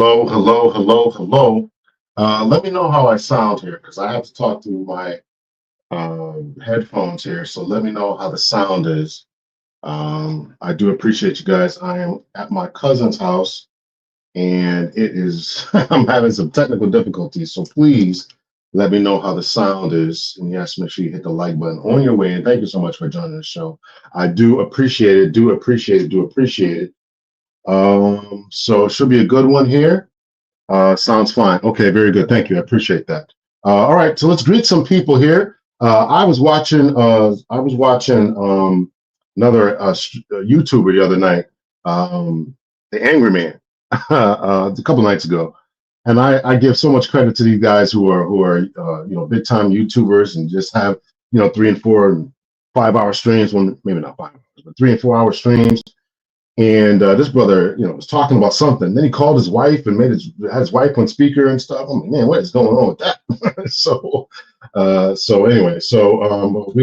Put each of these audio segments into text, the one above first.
Hello, hello, hello, hello. Let me know how I sound here because I have to talk through my headphones here. So let me know how the sound is. I do appreciate you guys. I am at my cousin's house and it is, I'm having some technical difficulties. So please let me know how the sound is. And yes, make sure you hit the like button on your way. And thank you so much for joining the show. I do appreciate it, do appreciate it, do appreciate it. So it should be a good one here. Sounds fine. Okay, very good. Thank you. I appreciate that. All right, so let's greet some people here. I was watching another YouTuber the other night, the Angry Man, a couple nights ago, and I give so much credit to these guys who are big time YouTubers and just have 3 and 4 and 5 hour streams. Well, maybe not 5 hours, but 3 and 4 hour streams. And this brother, was talking about something. Then he called his wife and had his wife on speaker and stuff. I'm like, man, what is going on with that? So we're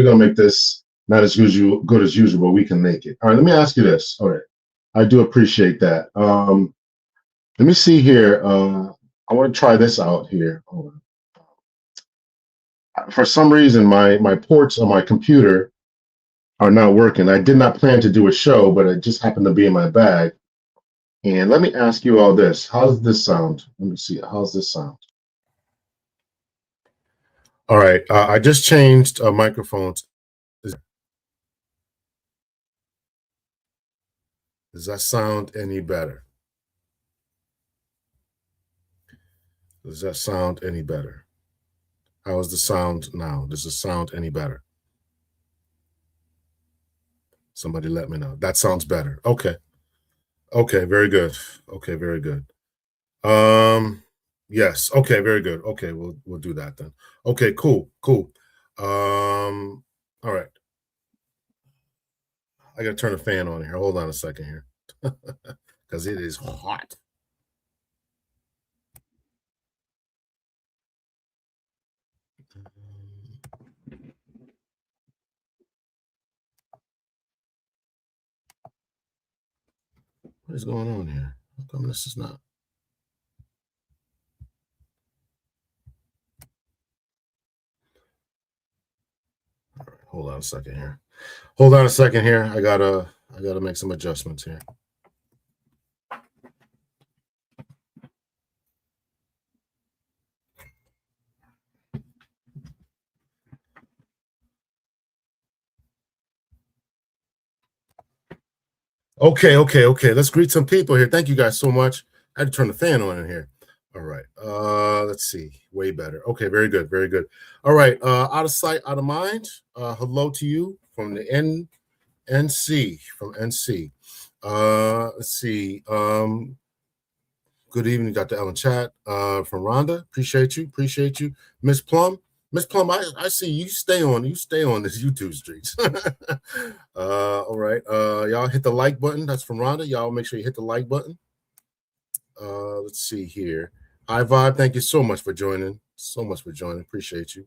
gonna make this not as good as usual, but we can make it. All right, let me ask you this. All right, I do appreciate that. Let me see here. I want to try this out here. Hold on. For some reason, my ports on my computer are not working. I did not plan to do a show, but it just happened to be in my bag. And let me ask you all this. How does this sound? Let me see. How's this sound? All right. I just changed microphones. Does that sound any better? Does that sound any better? How is the sound now? Does it sound any better? Somebody let me know. That sounds better. Okay. Okay, very good. Okay, very good. Yes. Okay, very good. Okay, we'll do that then. Okay, cool. All right. I gotta turn the fan on here. Hold on a second here. Because it is hot. What is going on here? How come this is not? All right, hold on a second here. Hold on a second here. I gotta make some adjustments here. Okay. Let's greet some people here. Thank you guys so much. I had to turn the fan on in here. All right. Let's see. Way better. Okay, very good, very good. All right. Out of sight, out of mind. Hello to you from the NC. From NC. Let's see. Good evening, Dr. Ellen Chat. From Rhonda. Appreciate you. Miss Plum. Miss Plum, I see you stay on this YouTube streets. All right. Y'all hit the like button. That's from Rhonda. Y'all make sure you hit the like button. Let's see here. Hi Vibe, thank you so much for joining. Appreciate you.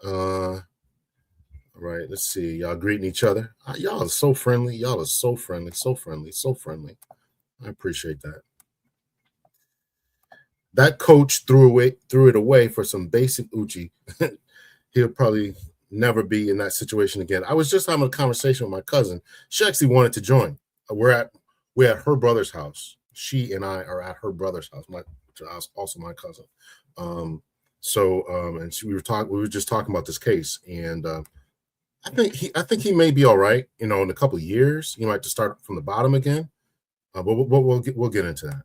All right, let's see. Y'all greeting each other. Y'all are so friendly. So friendly. I appreciate that. That coach threw it away for some basic Uchi. He'll probably never be in that situation again. I was just having a conversation with my cousin. She actually wanted to join. We're at her brother's house. She and I are at her brother's house. Also my cousin. And we were just talking about this case, and I think he may be all right. In a couple of years, he might have to start from the bottom again. But we'll get into that.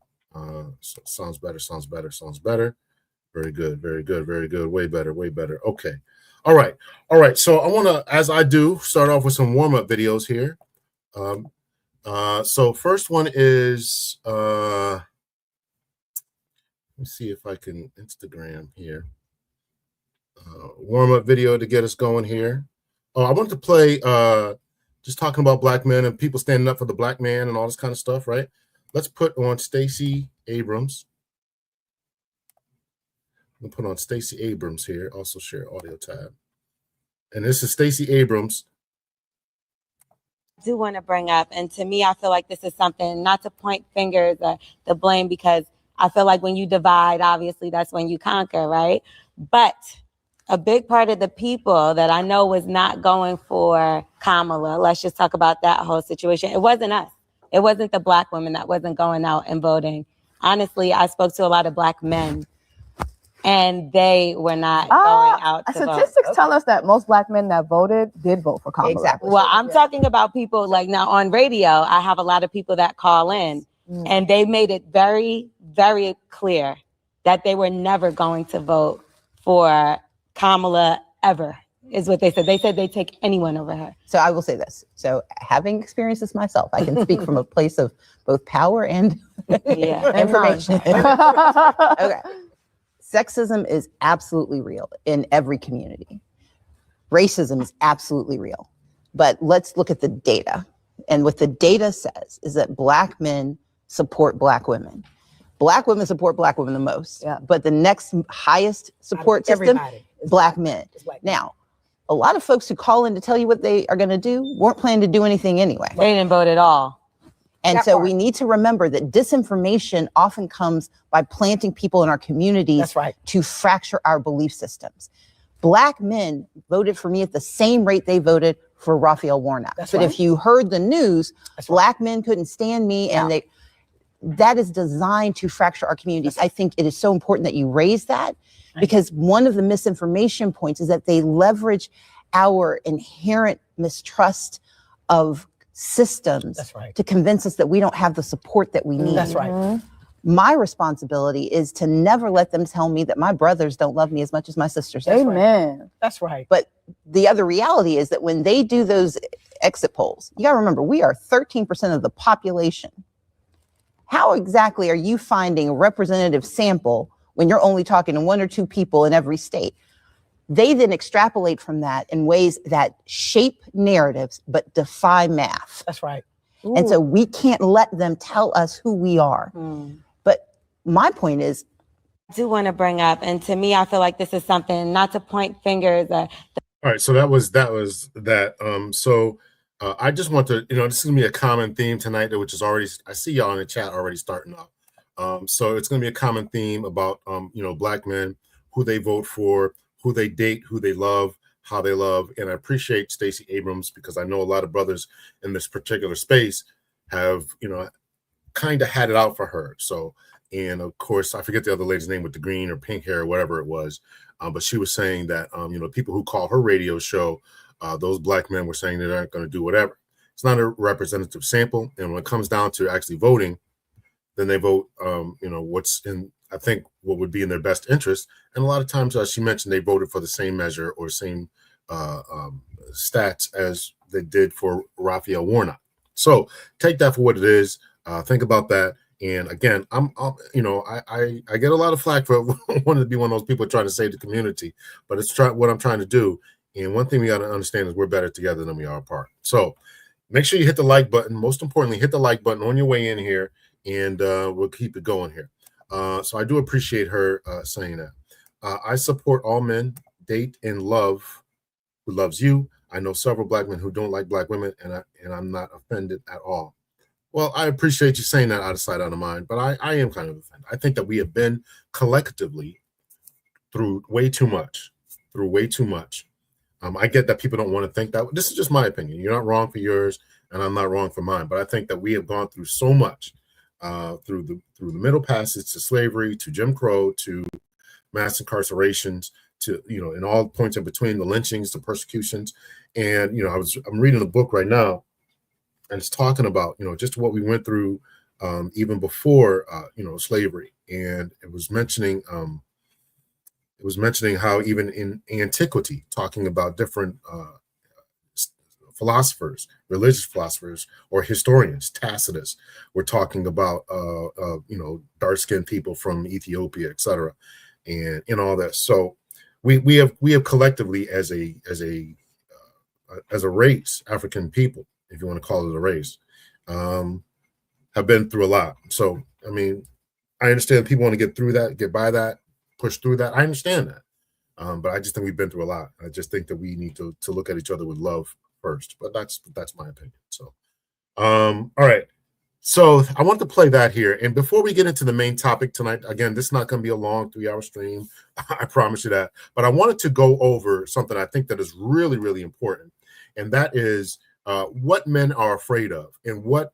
Sounds better. Very good. Way better. Okay. All right. So I want to, as I do, start off with some warm-up videos here. So first one is, let me see if I can Instagram here. Warm-up video to get us going here. Oh, I wanted to play just talking about black men and people standing up for the black man and all this kind of stuff, right? Let's put on Stacey Abrams. We'll put on Stacey Abrams here. Also share audio tab. And this is Stacey Abrams do want to bring up, and to me, I feel like this is something, not to point fingers or the blame, because I feel like when you divide, obviously that's when you conquer, right? But a big part of the people that I know was not going for Kamala, let's just talk about that whole situation. It wasn't us. It wasn't the Black women that wasn't going out and voting. Honestly, I spoke to a lot of Black men, and they were not going out to vote. Statistics tell us that most Black men that voted did vote for Kamala. Exactly. Well, I'm talking about people like now on radio. I have a lot of people that call in, and they made it very, very clear that they were never going to vote for Kamala ever, is what they said. They said they'd take anyone over her. So I will say this. So having experienced this myself, I can speak from a place of both power and information. Okay. Sexism is absolutely real in every community. Racism is absolutely real. But let's look at the data. And what the data says is that Black men support Black women. Black women support Black women the most. Yeah. But the next highest support system, Black men. Now, a lot of folks who call in to tell you what they are going to do weren't planning to do anything anyway. They didn't vote at all. And so we need to remember that disinformation often comes by planting people in our communities to fracture our belief systems. Black men voted for me at the same rate they voted for Raphael Warnock. But if you heard the news, Black men couldn't stand me, and that is designed to fracture our communities. I think it is so important that you raise that, because one of the misinformation points is that they leverage our inherent mistrust of systems to convince us that we don't have the support that we need. That's right. My responsibility is to never let them tell me that my brothers don't love me as much as my sisters. Amen. That's right. But the other reality is that when they do those exit polls, you got to remember, we are 13% of the population. How exactly are you finding a representative sample when you're only talking to one or two people in every state? They then extrapolate from that in ways that shape narratives but defy math. That's right. And so we can't let them tell us who we are. But my point is, I do want to bring up, and to me, I feel like this is something, not to point fingers. All right, so that was that. I just want to, this is gonna be a common theme tonight, which is already, I see y'all in the chat already starting up. So it's gonna be a common theme about Black men, who they vote for, who they date, who they love, how they love. And I appreciate Stacey Abrams, because I know a lot of brothers in this particular space have, kind of had it out for her. So, and of course, I forget the other lady's name with the green or pink hair, or whatever it was. But she was saying that, people who call her radio show, those Black men were saying they aren't going to do whatever. It's not a representative sample. And when it comes down to actually voting, then they vote, what's in, I think, what would be in their best interest. And a lot of times, as she mentioned, they voted for the same measure or same stats as they did for Raphael Warnock. So take that for what it is. Think about that. And again, I get a lot of flack for wanting to be one of those people trying to save the community, but it's what I'm trying to do. And one thing we got to understand is we're better together than we are apart. So make sure you hit the like button. Most importantly, hit the like button on your way in here, and we'll keep it going here. So I do appreciate her saying that. I support all men, date and love who loves you. I know several Black men who don't like Black women, and I'm not offended at all. Well, I appreciate you saying that out of sight, out of mind, but I am kind of offended. I think that we have been collectively through way too much. I get that people don't want to think that. This is just my opinion. You're not wrong for yours, and I'm not wrong for mine. But I think that we have gone through so much, through the Middle Passage, to slavery, to Jim Crow, to mass incarcerations, to in all points in between, the lynchings, the persecutions. And I'm reading a book right now, and it's talking about just what we went through even before slavery, and it was mentioning how even in antiquity, talking about different philosophers, religious philosophers or historians, Tacitus, were talking about dark-skinned people from Ethiopia, etc., and in all that. So we have collectively as a race, African people, if you want to call it a race, have been through a lot. So I mean, I understand people want to get through that, get by that, push through that. I understand that. But I just think we've been through a lot. I just think that we need to look at each other with love first, but that's my opinion. So, all right. So I want to play that here. And before we get into the main topic tonight, again, this is not going to be a long 3-hour stream. I promise you that. But I wanted to go over something I think that is really, really important. And that is what men are afraid of, and what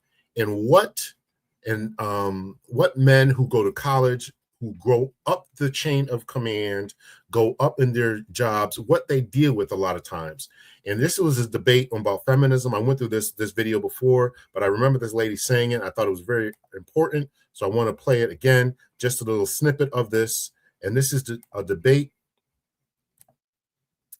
men who go to college, who grow up the chain of command, go up in their jobs, what they deal with a lot of times. And this was a debate about feminism. I went through this video before, but I remember this lady saying it. I thought it was very important. So I want to play it again, just a little snippet of this. And this is a debate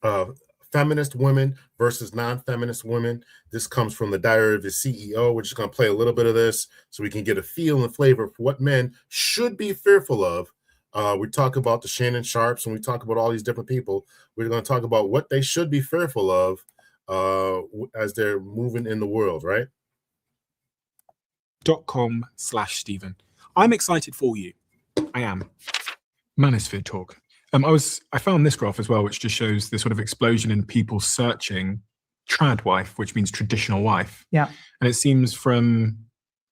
of feminist women versus non-feminist women. This comes from the Diary of the CEO. We're just going to play a little bit of this so we can get a feel and flavor for what men should be fearful of. We talk about the Shannon Sharps, and we talk about all these different people. We're going to talk about what they should be fearful of as they're moving in the world, right? .com/Stephen. I'm excited for you. I am. Manosphere talk. I found this graph as well, which just shows the sort of explosion in people searching trad wife, which means traditional wife. Yeah. And it seems from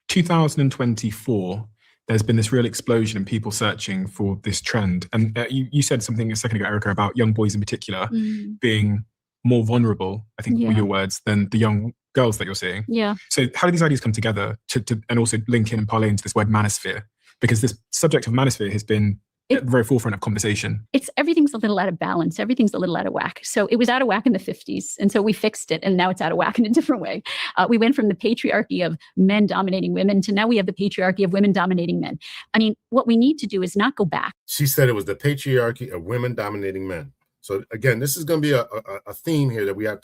2024, there's been this real explosion in people searching for this trend. And you said something a second ago, Erica, about young boys in particular being more vulnerable, I think were your words, than the young girls that you're seeing. Yeah. So how do these ideas come together to and also link in and parlay into this word manosphere? Because this subject of manosphere has been at the very forefront of conversation. Everything's a little out of balance. Everything's a little out of whack. So it was out of whack in the 50s. And so we fixed it. And now it's out of whack in a different way. We went from the patriarchy of men dominating women to now we have the patriarchy of women dominating men. I mean, what we need to do is not go back. She said it was the patriarchy of women dominating men. So again, this is going to be a theme here that we're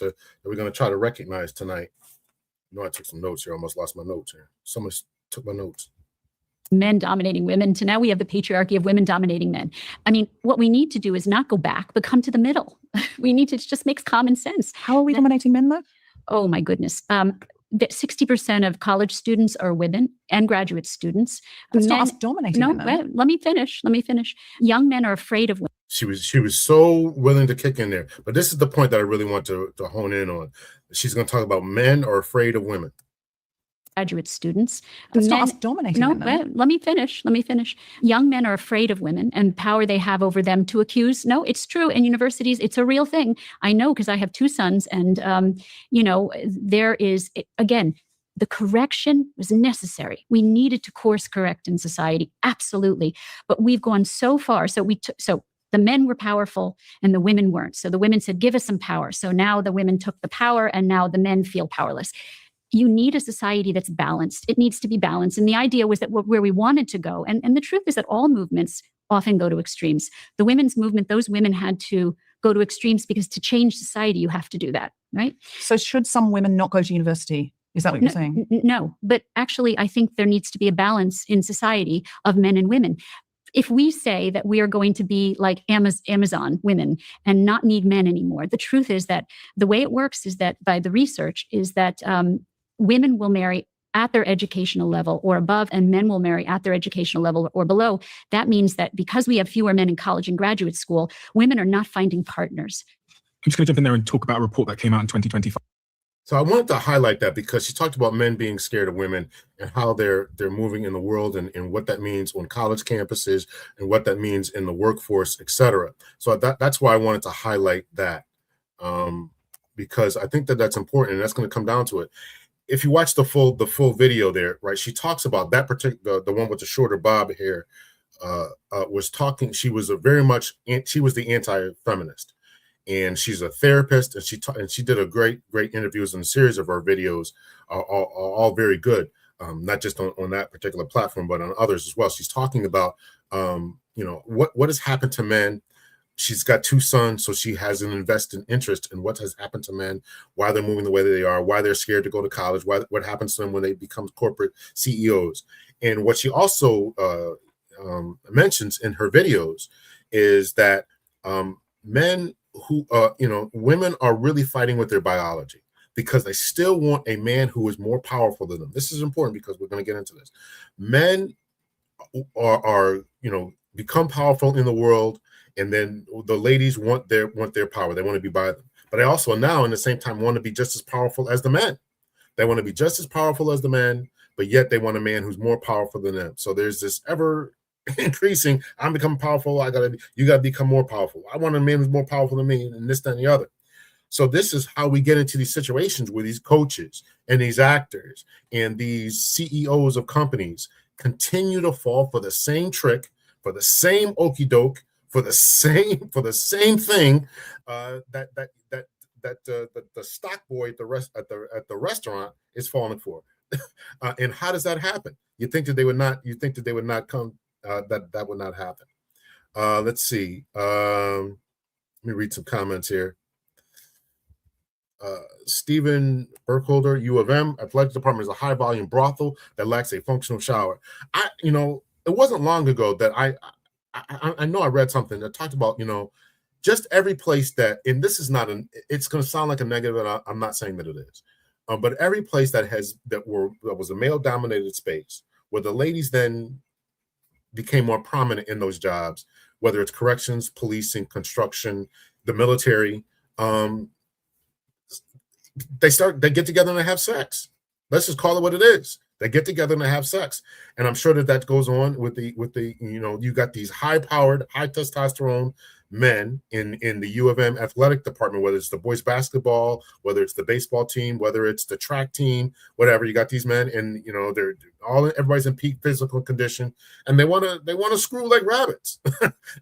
going to try to recognize tonight. You know, I took some notes here. I almost lost my notes here. Someone took my notes. Men dominating women to now we have the patriarchy of women dominating men. I mean, what we need to do is not go back, but come to the middle. We need to just make common sense. How are we dominating men though? Oh my goodness. 60% of college students are women and graduate students. That's not us dominating No, men. let me finish. Young men are afraid of women. She was so willing to kick in there. But this is the point that I really want to hone in on. She's going to talk about men are afraid of women. Graduate students. That's not us dominating No, men. let me finish. Young men are afraid of women and power they have over them to accuse. No, it's true. In universities, it's a real thing. I know because I have 2 sons and, there is, again, the correction was necessary. We needed to course correct in society. Absolutely. But we've gone so far. So the men were powerful and the women weren't. So the women said, give us some power. So now the women took the power and now the men feel powerless. You need a society that's balanced. It needs to be balanced. And the idea was that where we wanted to go, and the truth is that all movements often go to extremes. The women's movement, those women had to go to extremes because to change society, you have to do that, right? So should some women not go to university? Is that what you're saying? No, but actually, I think there needs to be a balance in society of men and women. If we say that we are going to be like Amazon women and not need men anymore, the truth is that the way it works is that by the research is that women will marry at their educational level or above, and men will marry at their educational level or below. That means that because we have fewer men in college and graduate school, women are not finding partners. I'm just going to jump in there and talk about a report that came out in 2025. So I wanted to highlight that because she talked about men being scared of women and how they're moving in the world and what that means on college campuses and what that means in the workforce, et cetera. So that's why I wanted to highlight that because I think that's important, and that's going to come down to it. If you watch the full video there, right, she talks about that particular, the one with the shorter bob hair, was talking. She was she was the anti-feminist, and she's a therapist, and she did a great interviews, and a series of her videos are all very good, not just on that particular platform, but on others as well. She's talking about what has happened to men. She's got 2 sons, so she has an invested interest in what has happened to men, why they're moving the way they are, why they're scared to go to college, what happens to them when they become corporate CEOs. And what she also mentions in her videos is that men who, women are really fighting with their biology because they still want a man who is more powerful than them. This is important because we're going to get into this. Men are become powerful in the world. And then the ladies want their power. They want to be by them. but they also now, in the same time, want to be just as powerful as the men. They want to be just as powerful as the men, but yet they want a man who's more powerful than them. So there's this ever increasing, I'm becoming powerful, you gotta become more powerful. I want a man who's more powerful than me, and this, that, and the other. So this is how we get into these situations where these coaches and these actors and these CEOs of companies continue to fall for the same trick, for the same okie doke, for the same thing that the stock boy at the restaurant is falling for. And how does that happen? You think that they would not come, that would not happen. Let's see. Let me read some comments here. Stephen Burkholder, U of M, athletic department is a high volume brothel that lacks a functional shower. It wasn't long ago that I know I read something that talked about, just every place that, and this is not it's going to sound like a negative, and I'm not saying that it is, but every place that was a male dominated space where the ladies then became more prominent in those jobs, whether it's corrections, policing, construction, the military, they get together and they have sex. Let's just call it what it is. They get together and they have sex. And I'm sure that goes on with the you got these high-powered, high testosterone men in the U of M athletic department, whether it's the boys basketball, whether it's the baseball team, whether it's the track team, whatever. You got these men, and everybody's in peak physical condition, and they want to screw like rabbits.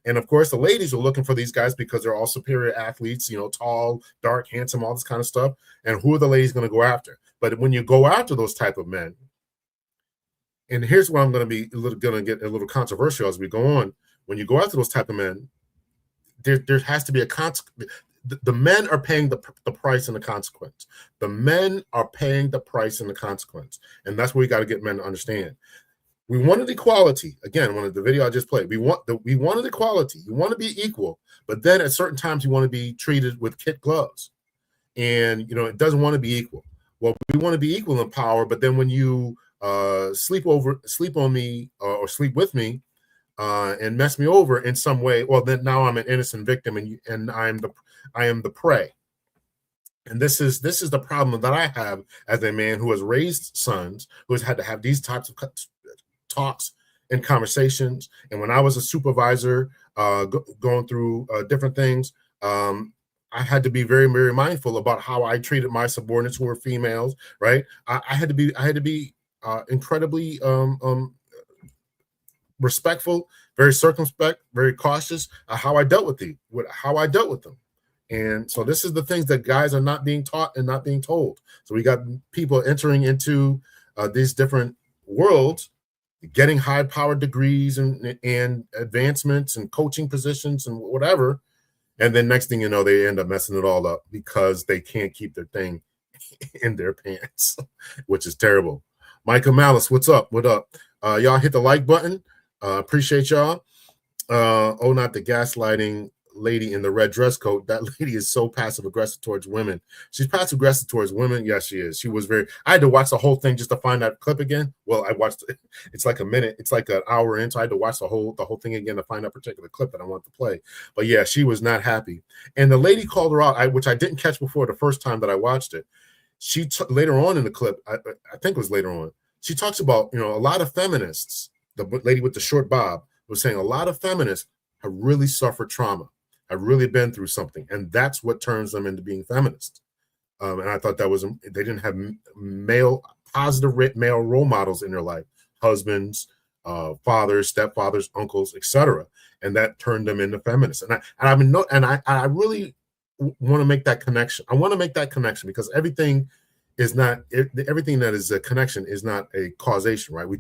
And of course, the ladies are looking for these guys because they're all superior athletes, tall, dark, handsome, all this kind of stuff. And who are the ladies going to go after? But when you go after those type of men, and here's where I'm going to get a little controversial as we go on. When you go after those type of men, there has to be a consequence. The men are paying the price and the consequence. The men are paying the price and the consequence, and that's what we got to get men to understand. We wanted equality. Again, one of the video I just played. We wanted equality. You want to be equal, but then at certain times you want to be treated with kid gloves, and it doesn't want to be equal. Well, we want to be equal in power, but then when you sleep on me or sleep with me and mess me over in some way, well, then now I'm an innocent victim, and I am the prey. And this is the problem that I have as a man who has raised sons, who has had to have these types of talks and conversations. And when I was a supervisor going through different things, I had to be very, very mindful about how I treated my subordinates who were females, right? I had to be incredibly respectful, very circumspect, very cautious how I dealt with them. And so this is the things that guys are not being taught and not being told. So we got people entering into these different worlds, getting high-powered degrees and advancements and coaching positions and whatever. And then next thing you know, they end up messing it all up because they can't keep their thing in their pants, which is terrible. Michael Malice, what's up? What up? Y'all hit the like button. Appreciate y'all. Not the gaslighting lady in the red dress coat. That lady is so passive aggressive towards women. She's passive aggressive towards women. Yes, she is. She was I had to watch the whole thing just to find that clip again. Well, I watched it. It's like a minute. It's like an hour in. So I had to watch the whole thing again to find that particular clip that I want to play. But yeah, she was not happy. And the lady called her out, which I didn't catch before the first time that I watched it. She later on in the clip, I think it was later on, she talks about, a lot of feminists, the lady with the short bob was saying a lot of feminists have really suffered trauma, have really been through something. And that's what turns them into being feminists. And I thought that was, they didn't have positive male role models in their life, husbands, fathers, stepfathers, uncles, etc. And that turned them into feminists. I really want to make that connection. I want to make that connection because everything that is a connection is not a causation, right? We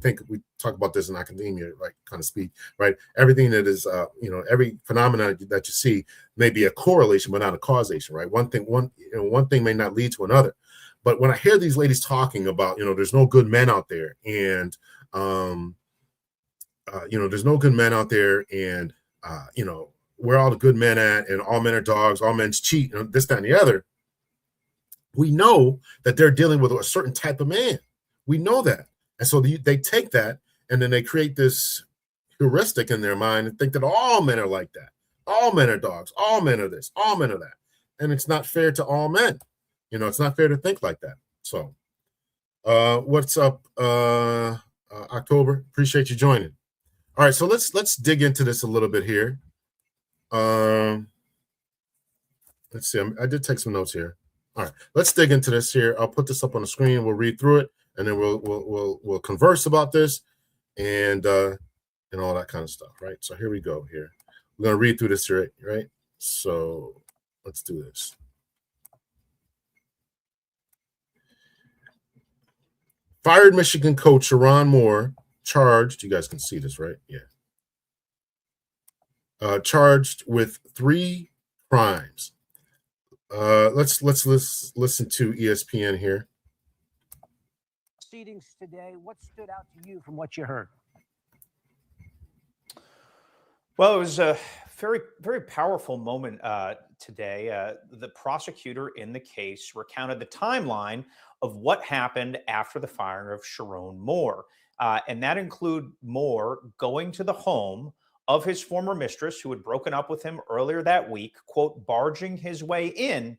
talk about this in academia, like kind of speak, right? Everything that is, every phenomenon that you see may be a correlation, but not a causation, right? One thing may not lead to another. But when I hear these ladies talking about, there's no good men out there, and there's no good men out there, and where all the good men at, and all men are dogs, all men cheat, and this, that, and the other. We know that they're dealing with a certain type of man. We know that. And so they take that and then they create this heuristic in their mind and think that all men are like that. All men are dogs. All men are this. All men are that. and it's not fair to all men. It's not fair to think like that. So, what's up, October? Appreciate you joining. All right, so let's dig into this a little bit here. Let's see. I did take some notes here. All right, let's dig into this here. I'll put this up on the screen. We'll read through it, and then we'll converse about this, and all that kind of stuff. Right. So here we go. Here we're gonna read through this here. Right. So let's do this. Fired Michigan coach Sherron Moore charged. You guys can see this, right? Yeah. Charged with 3 crimes. Let's listen to ESPN here. Proceedings today. What stood out to you from what you heard? Well, it was a very, very powerful moment today. The prosecutor in the case recounted the timeline of what happened after the firing of Sherron Moore. And that included Moore going to the home of his former mistress, who had broken up with him earlier that week, quote, barging his way in.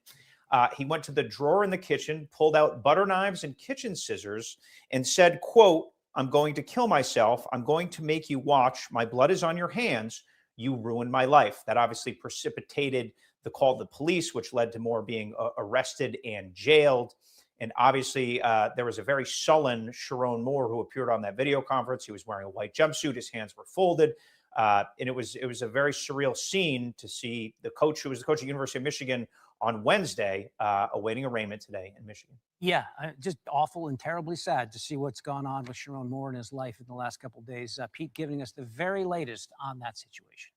He went to the drawer in the kitchen, pulled out butter knives and kitchen scissors, and said, quote, "I'm going to kill myself. I'm going to make you watch. My blood is on your hands. You ruined my life." That obviously precipitated the call to the police, which led to Moore being arrested and jailed. And obviously, there was a very sullen Sherron Moore who appeared on that video conference. He was wearing a white jumpsuit. His hands were folded. And it was a very surreal scene to see the coach, who was the coach at University of Michigan, on Wednesday, awaiting arraignment today in Michigan. Yeah, just awful and terribly sad to see what's gone on with Sherron Moore in his life in the last couple of days. Pete giving us the very latest on that situation.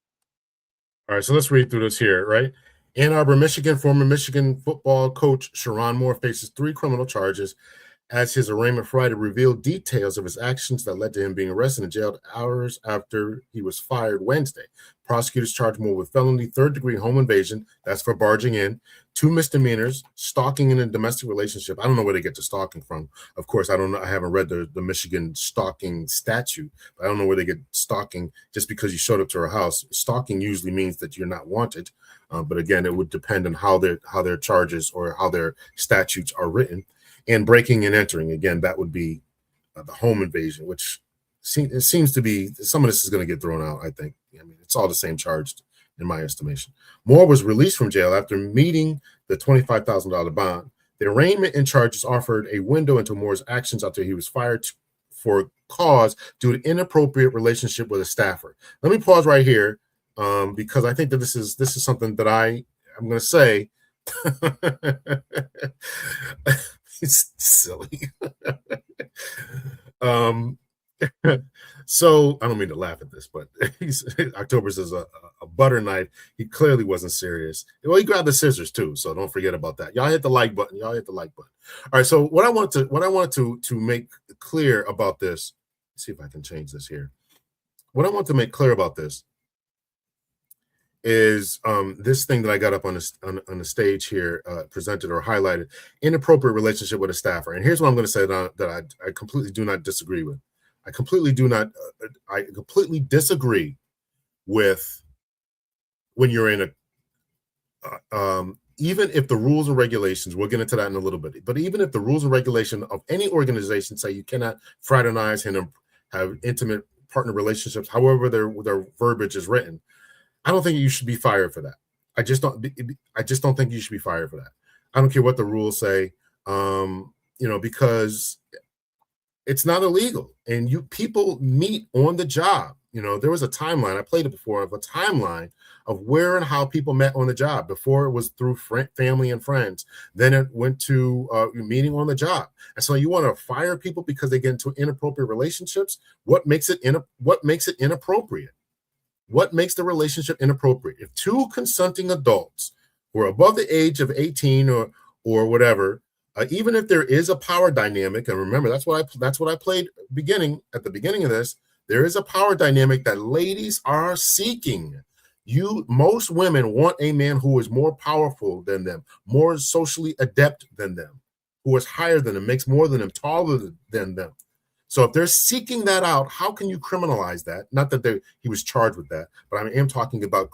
All right, so let's read through this here, right? Ann Arbor, Michigan, former Michigan football coach Sherron Moore faces 3 criminal charges as his arraignment Friday revealed details of his actions that led to him being arrested and jailed hours after he was fired Wednesday. Prosecutors charged Moore with felony 3rd-degree home invasion, that's for barging in, 2 misdemeanors, stalking in a domestic relationship. I don't know where they get the stalking from. Of course, I don't know. I haven't read the Michigan stalking statute, but I don't know where they get stalking just because you showed up to her house. Stalking usually means that you're not wanted. But again, it would depend on how their charges or how their statutes are written. And breaking and entering, again, that would be the home invasion, which it seems to be some of this is going to get thrown out, I think. I mean, it's all the same charge in my estimation. Moore was released from jail after meeting the $25,000 bond. The arraignment and charges offered a window into Moore's actions after he was fired for cause due to inappropriate relationship with a staffer. Let me pause right here because I think that this is something that I'm going to say. It's silly. So I don't mean to laugh at this, but October says a butter knife. He clearly wasn't serious. Well, he grabbed the scissors too, so don't forget about that. Y'all hit the like button. All right. So what I wanted to make clear about this. Let's see if I can change this here. What I want to make clear about this is this thing that I got up on the stage here, presented or highlighted, inappropriate relationship with a staffer. And here's what I'm going to say that I completely do not disagree with. I completely disagree with when you're in even if the rules and regulations, we'll get into that in a little bit, but even if the rules and regulation of any organization say you cannot fraternize and have intimate partner relationships, however their verbiage is written, I don't think you should be fired for that. I just don't think you should be fired for that. I don't care what the rules say, because it's not illegal. And people meet on the job. There was a timeline. I played it before of a timeline of where and how people met on the job. Before it was through family and friends. Then it went to meeting on the job. And so you want to fire people because they get into inappropriate relationships? What makes it inappropriate? What makes the relationship inappropriate? If 2 consenting adults who are above the age of 18 or whatever, even if there is a power dynamic, and remember that's what I played at the beginning of this, there is a power dynamic that ladies are seeking. Most women want a man who is more powerful than them, more socially adept than them, who is higher than them, makes more than them, taller than them. So if they're seeking that out, how can you criminalize that? Not that he was charged with that, but I am talking about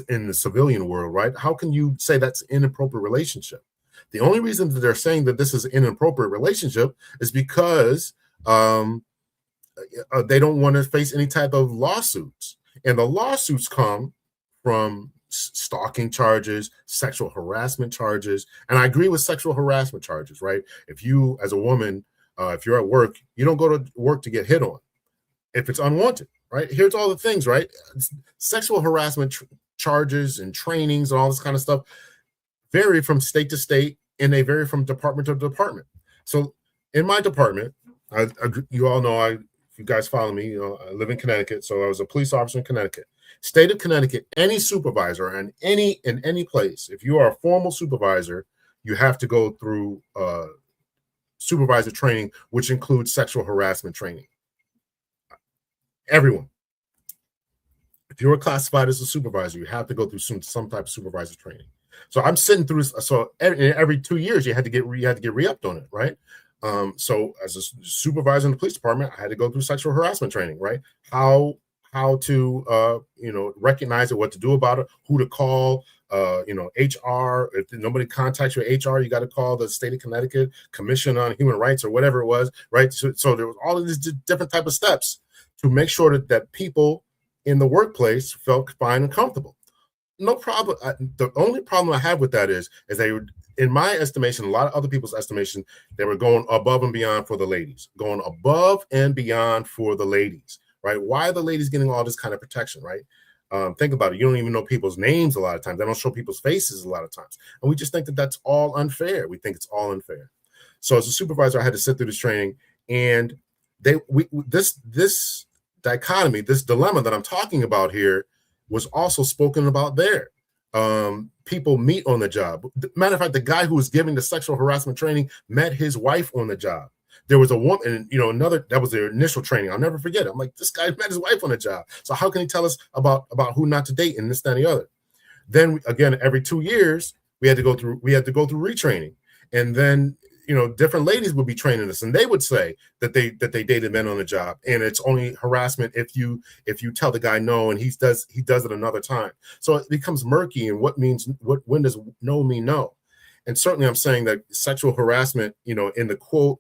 in the civilian world, right? How can you say that's an inappropriate relationship? The only reason that they're saying that this is an inappropriate relationship is because they don't want to face any type of lawsuits. And the lawsuits come from stalking charges, sexual harassment charges. And I agree with sexual harassment charges, right? If you, as a woman, if you're at work, you don't go to work to get hit on if it's unwanted, right? Here's all the things, right? Sexual harassment charges and trainings and all this kind of stuff vary from state to state, and they vary from department to department. So in my department, you all know, if you guys follow me, I live in Connecticut, so I was a police officer in Connecticut. State of Connecticut, any supervisor in any place, if you are a formal supervisor, you have to go through supervisor training, which includes sexual harassment training. Everyone. If you're classified as a supervisor, you have to go through some type of supervisor training. So I'm sitting through. So every 2 years, you had to get re-upped on it, right? So as a supervisor in the police department, I had to go through sexual harassment training, right? How to recognize it, what to do about it, who to call, HR. If nobody contacts your HR, you got to call the state of Connecticut Commission on Human Rights or whatever it was, right? So there was all of these different type of steps to make sure that people in the workplace felt fine and comfortable. No problem. The only problem I have with that is they were, in my estimation, a lot of other people's estimation, they were going above and beyond for the ladies, right? Why are the ladies getting all this kind of protection, right? Think about it. You don't even know people's names a lot of times. They don't show people's faces a lot of times. And we just think that that's all unfair. We think it's all unfair. So as a supervisor, I had to sit through this training, and this dichotomy, this dilemma that I'm talking about here was also spoken about there. People meet on the job. Matter of fact, the guy who was giving the sexual harassment training met his wife on the job. There was a woman, that was their initial training. I'll never forget it. I'm like, this guy met his wife on the job. So how can he tell us about who not to date and this, that, and the other? Then again, every 2 years, we had to go through retraining. And then, different ladies would be training us, and they would say that they dated men on the job, and it's only harassment if you tell the guy no, and he does it another time. So it becomes murky, and when does no mean no? And certainly I'm saying that sexual harassment, in the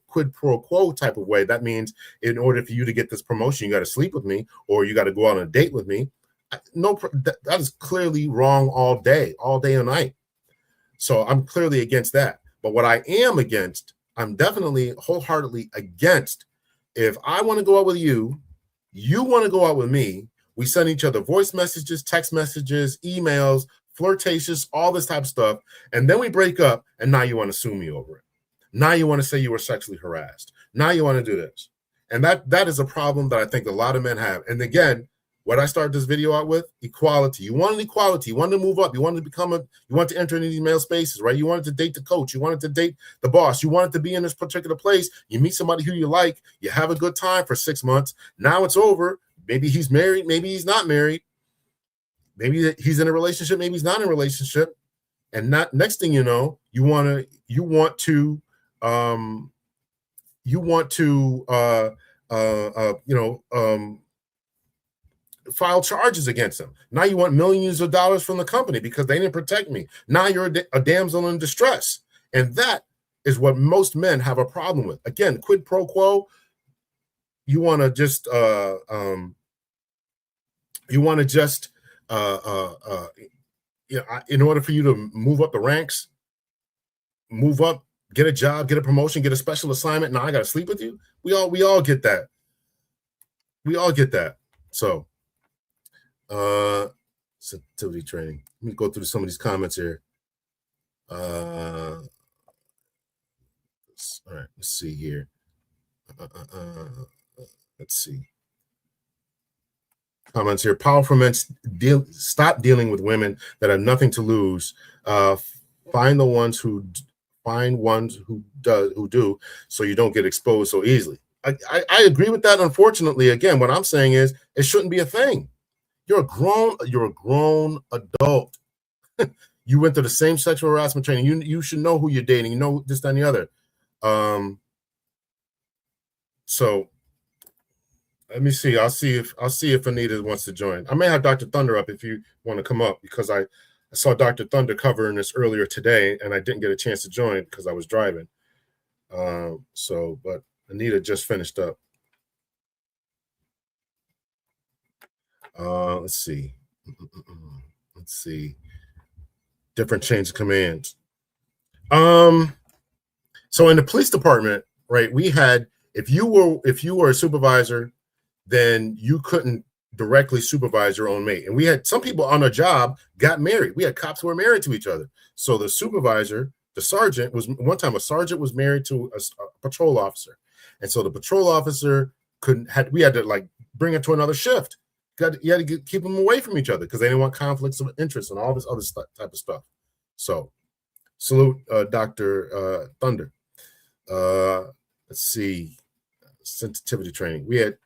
quid pro quo type of way, that means in order for you to get this promotion, you got to sleep with me, or you got to go out on a date with me. That is clearly wrong all day and night. So I'm clearly against that. But what I am against, I'm definitely wholeheartedly against, if I want to go out with you, you want to go out with me, we send each other voice messages, text messages, emails, flirtatious, all this type of stuff, and then we break up, and now you want to sue me over it. Now you want to say you were sexually harassed. Now you want to do this. And that is a problem that I think a lot of men have. And again, what I started this video out with, equality. You wanted equality. You wanted to move up. You wanted to enter into these male spaces, right? You wanted to date the coach. You wanted to date the boss. You wanted to be in this particular place. You meet somebody who you like. You have a good time for 6 months. Now it's over. Maybe he's married. Maybe he's not married. Maybe he's in a relationship. Maybe he's not in a relationship. And next thing you know, you want to file charges against them. Now you want millions of dollars from the company because they didn't protect me. Now you're a damsel in distress. And that is what most men have a problem with. Again, quid pro quo. You want to just in order for you to move up the ranks, move up, get a job, get a promotion, get a special assignment. Now I got to sleep with you. We all get that. We all get that. So sensitivity training. Let me go through some of these comments here. All right, let's see here. Let's see. Comments here. Powerful men stop dealing with women that have nothing to lose. Find ones who do, so you don't get exposed so easily. I agree with that. Unfortunately, again, what I'm saying is it shouldn't be a thing. You're a grown adult. You went through the same sexual harassment training. You should know who you're dating. You know this, that, and the other. So Let me see. I'll see if Anita wants to join. I may have Dr. Thunder up if you want to come up, because I saw Dr. Thunder covering this earlier today and I didn't get a chance to join because I was driving. But Anita just finished up. Let's see. Let's see. Different chains of commands. So in the police department, right, we had, if you were a supervisor, then you couldn't directly supervise your own mate. And we had some people on a job got married. We had cops who were married to each other. So the supervisor, the sergeant, was one time a sergeant was married to a patrol officer. And so the patrol officer we had to like bring it to another shift. You had to keep them away from each other because they didn't want conflicts of interest and all this other type of stuff. So salute Dr. Thunder. Let's see. Sensitivity training. We had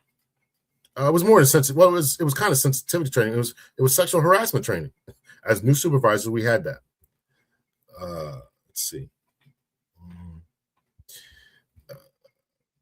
it was more than sensitive. Well, it was kind of sensitivity training. It was sexual harassment training. As new supervisors, we had that. Let's see.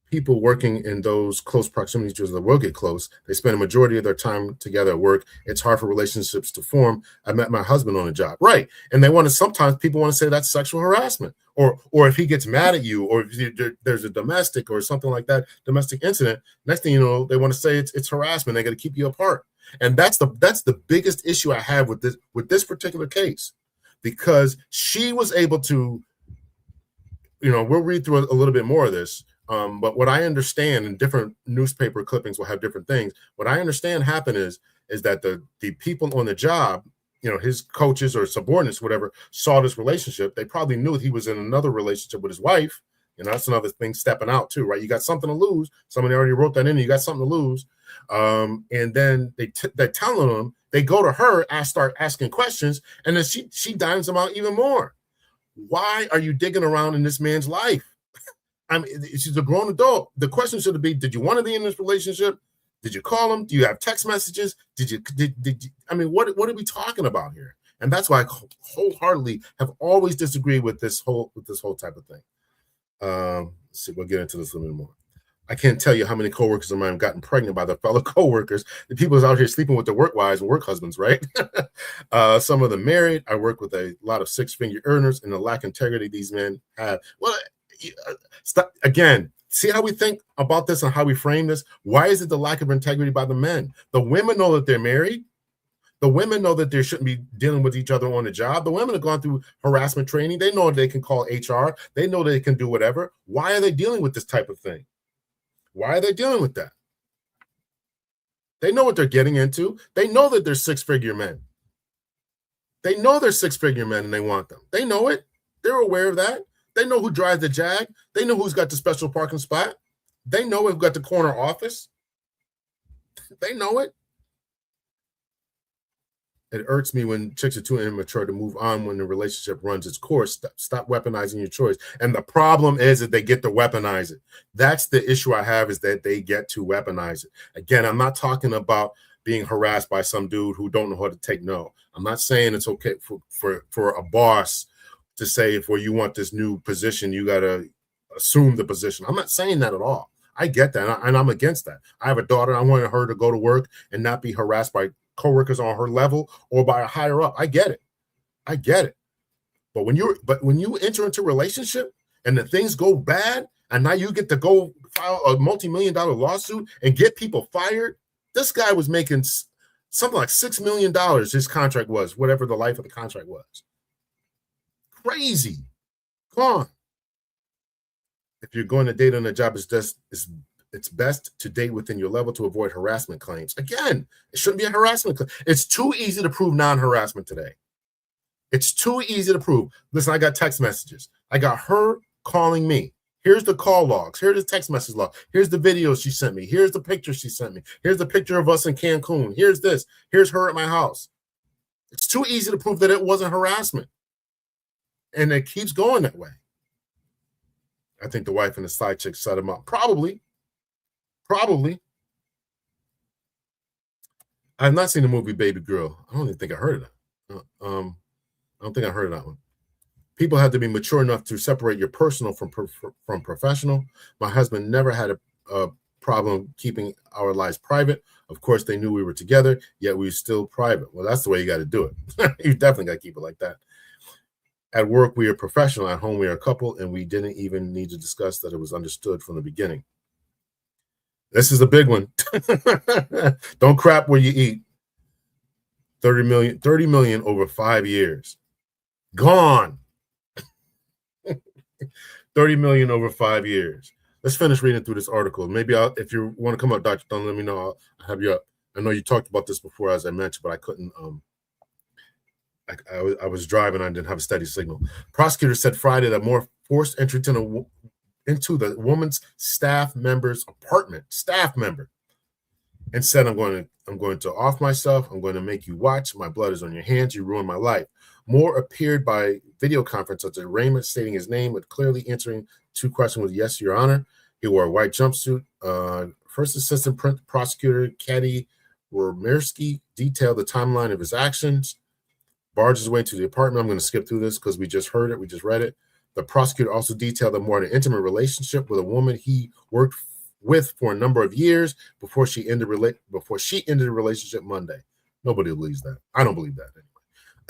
People working in those close proximities to the will get close. They spend a majority of their time together at work. It's hard for relationships to form. I met my husband on a job, right? And sometimes people want to say that's sexual harassment, or if he gets mad at you, or if there's a domestic or something like that, domestic incident. Next thing you know, they want to say it's harassment. They got to keep you apart, and that's the biggest issue I have with this particular case, because she was able to, we'll read through a little bit more of this. But what I understand, and different newspaper clippings will have different things. What I understand happened is that the people on the job, his coaches or subordinates, whatever, saw this relationship. They probably knew he was in another relationship with his wife. That's another thing stepping out too, right? You got something to lose. Somebody already wrote that in. You got something to lose. And then they're telling them, they go to her and start asking questions, and then she dimes them out even more. Why are you digging around in this man's life? I mean, she's a grown adult. The question should be, did you want to be in this relationship? Did you call him? Do you have text messages? Did you, I mean, what are we talking about here? And that's why I wholeheartedly have always disagreed with this whole type of thing. Let's see, we'll get into this a little bit more. I can't tell you how many coworkers of mine have gotten pregnant by their fellow coworkers. The people who's out here sleeping with their work wives and work husbands, right? Some of them married. I work with a lot of six-figure earners, and the lack of integrity these men have. Well, again, see how we think about this and how we frame this? Why is it the lack of integrity by the men? The women know that they're married. The women know that they shouldn't be dealing with each other on the job. The women have gone through harassment training. They know they can call HR. They know they can do whatever. Why are they dealing with this type of thing? Why are they dealing with that? They know what they're getting into. They know that they're six-figure men. They know they're six-figure men and they want them. They know it. They're aware of that. They know who drives the Jag. They know who's got the special parking spot. They know who's got the corner office. They know it. It irks me when chicks are too immature to move on when the relationship runs its course. Stop weaponizing your choice. And the problem is that they get to weaponize it. That's the issue I have, is that they get to weaponize it. Again, I'm not talking about being harassed by some dude who don't know how to take no. I'm not saying it's okay for a boss to say, if you want this new position, you got to assume the position. I'm not saying that at all. I get that, and I'm against that. I have a daughter. I want her to go to work and not be harassed by coworkers on her level or by a higher up. I get it. But when you enter into a relationship and the things go bad, and now you get to go file a multi-million-dollar lawsuit and get people fired. This guy was making something like $6 million. His contract was, whatever the life of the contract was. Crazy. Come on. If you're going to date on a job, it's best to date within your level to avoid harassment claims. Again, it shouldn't be a harassment claim. It's too easy to prove non-harassment today. It's too easy to prove. Listen, I got text messages. I got her calling me. Here's the call logs. Here's the text message log. Here's the video she sent me. Here's the picture she sent me. Here's the picture of us in Cancun. Here's this. Here's her at my house. It's too easy to prove that it wasn't harassment. And it keeps going that way. I think the wife and the side chick set him up. Probably. I've not seen the movie Baby Girl. I don't even think I heard of that. I don't think I heard of that one. People have to be mature enough to separate your personal from professional. My husband never had a problem keeping our lives private. Of course, they knew we were together, yet we were still private. Well, that's the way you got to do it. You definitely got to keep it like that. At work, we are professional. At home, we are a couple, and we didn't even need to discuss that. It was understood from the beginning. This is a big one. Don't crap where you eat. 30 million over 5 years. Gone. 30 million over 5 years. Let's finish reading through this article. Maybe if you want to come up, Dr. Dunn, let me know. I'll have you up. I know you talked about this before, as I mentioned, but I couldn't. I was driving. I didn't have a steady signal. Prosecutor said Friday that Moore forced entry into the woman's staff member's apartment, and said, I'm going to off myself. I'm going to make you watch. My blood is on your hands. You ruined my life. Moore appeared by video conference at the arraignment, stating his name, but clearly answering 2 questions with yes, Your Honor. He wore a white jumpsuit. First Assistant Prosecutor Katie Romersky detailed the timeline of his actions. Barged his way to the apartment. I'm going to skip through this because we just heard it. We just read it. The prosecutor also detailed that Moore had an intimate relationship with a woman he worked with for a number of years before she ended the relationship Monday. Nobody believes that. I don't believe that anyway.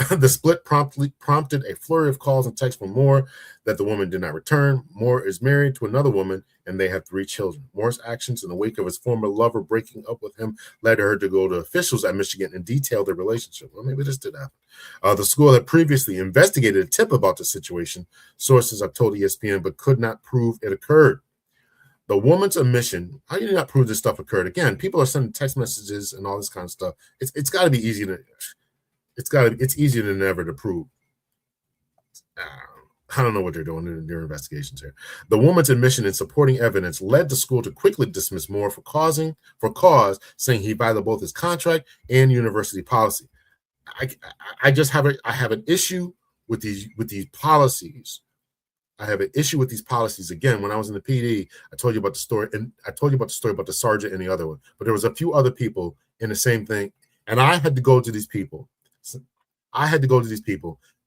The split prompted a flurry of calls and texts from Moore that the woman did not return. Moore is married to another woman, and they have 3 children. Moore's actions in the wake of his former lover breaking up with him led her to go to officials at Michigan and detail their relationship. Well, maybe this did happen. The school had previously investigated a tip about the situation, sources have told ESPN, but could not prove it occurred. The woman's admission, how do you not prove this stuff occurred? Again, people are sending text messages and all this kind of stuff. It's got to be easy to, it's easier than ever to prove. I don't know what they're doing in their investigations here. The woman's admission and supporting evidence led the school to quickly dismiss Moore for cause, saying he violated both his contract and university policy. I have an issue with these policies. I have an issue with these policies. Again, when I was in the PD, I told you about the story, and I told you about the story about the sergeant and the other one. But there was a few other people in the same thing, and I had to go to these people.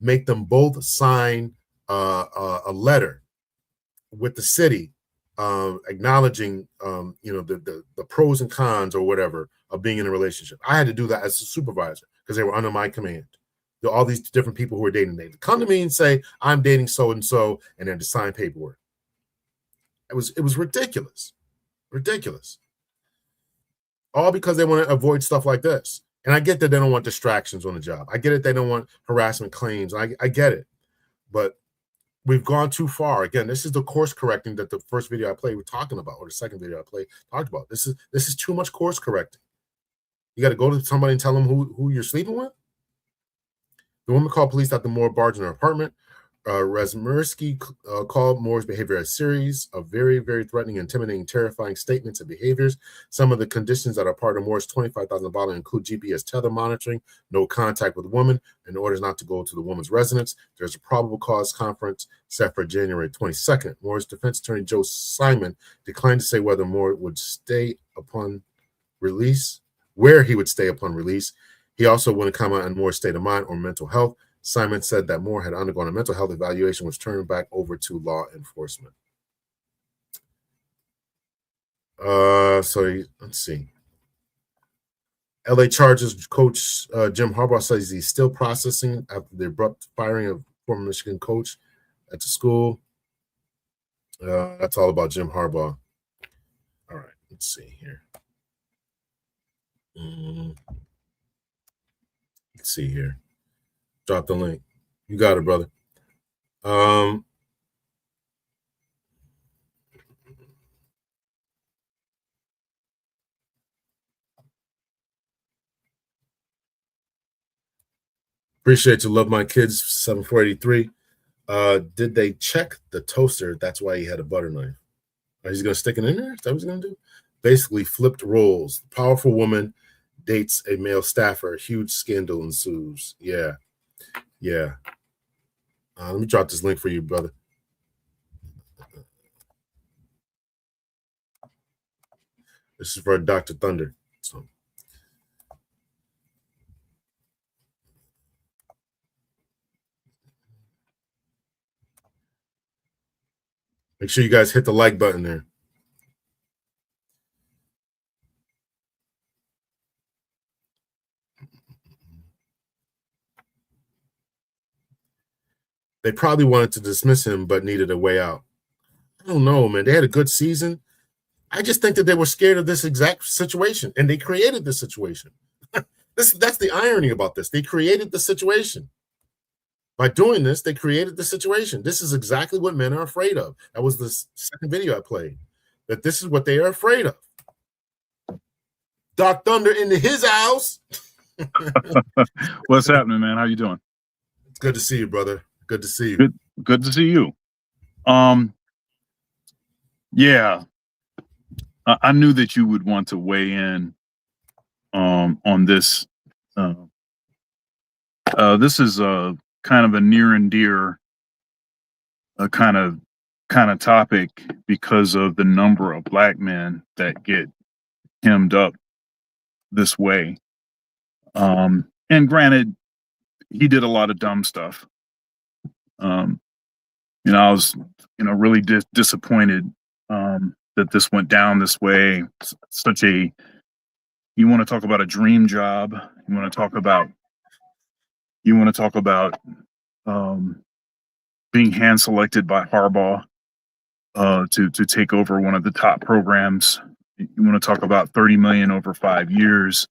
Make them both sign a letter with the city acknowledging the pros and cons or whatever of being in a relationship. I had to do that as a supervisor because they were under my command. All these different people who were dating, they come to me and say, I'm dating so and so, and then to sign paperwork. It was ridiculous. All because they want to avoid stuff like this. And I get that they don't want distractions on the job. I get it. They don't want harassment claims. I get it. But we've gone too far. Again, this is the course correcting that the first video I played was talking about, or the second video I played talked about. This is too much course correcting. You got to go to somebody and tell them who you're sleeping with. The woman called police after Moore barged in her apartment. Razmersky called Moore's behavior a series of very, very threatening, intimidating, terrifying statements and behaviors. Some of the conditions that are part of Moore's $25,000 bond include GPS tether monitoring, no contact with women, and orders not to go to the woman's residence. There's a probable cause conference set for January 22nd. Moore's defense attorney, Joe Simon, declined to say whether Moore would stay upon release, where he would stay upon release. He also wouldn't comment on Moore's state of mind or mental health. Simon said that Moore had undergone a mental health evaluation, which turned back over to law enforcement. Let's see. LA Chargers coach Jim Harbaugh says he's still processing after the abrupt firing of former Michigan coach at the school. That's all about Jim Harbaugh. All right, let's see here. Let's see here. Drop the link. You got it, brother. Appreciate you. Love my kids. 7483. Did they check the toaster? That's why he had a butter knife. He's gonna stick it in there? Is that what he's gonna do? Basically, flipped roles. Powerful woman dates a male staffer. Huge scandal ensues. Yeah. Let me drop this link for you, brother. This is for Dr. Thunder. So make sure you guys hit the like button there. They probably wanted to dismiss him, but needed a way out. I don't know, man. They had a good season. I just think that they were scared of this exact situation, and they created this situation. That's the irony about this. They created the situation. By doing this, they created the situation. This is exactly what men are afraid of. That was the second video I played, that this is what they are afraid of. Doc Thunder into his house. What's happening, man? How you doing? It's good to see you, brother. Good to see you. Good to see you. Yeah, I knew that you would want to weigh in on this. This is kind of a near and dear kind of topic because of the number of Black men that get hemmed up this way. And granted, he did a lot of dumb stuff. I was, really disappointed that this went down this way. You want to talk about a dream job. You want to talk about being hand selected by Harbaugh to take over one of the top programs. You want to talk about $30 million over 5 years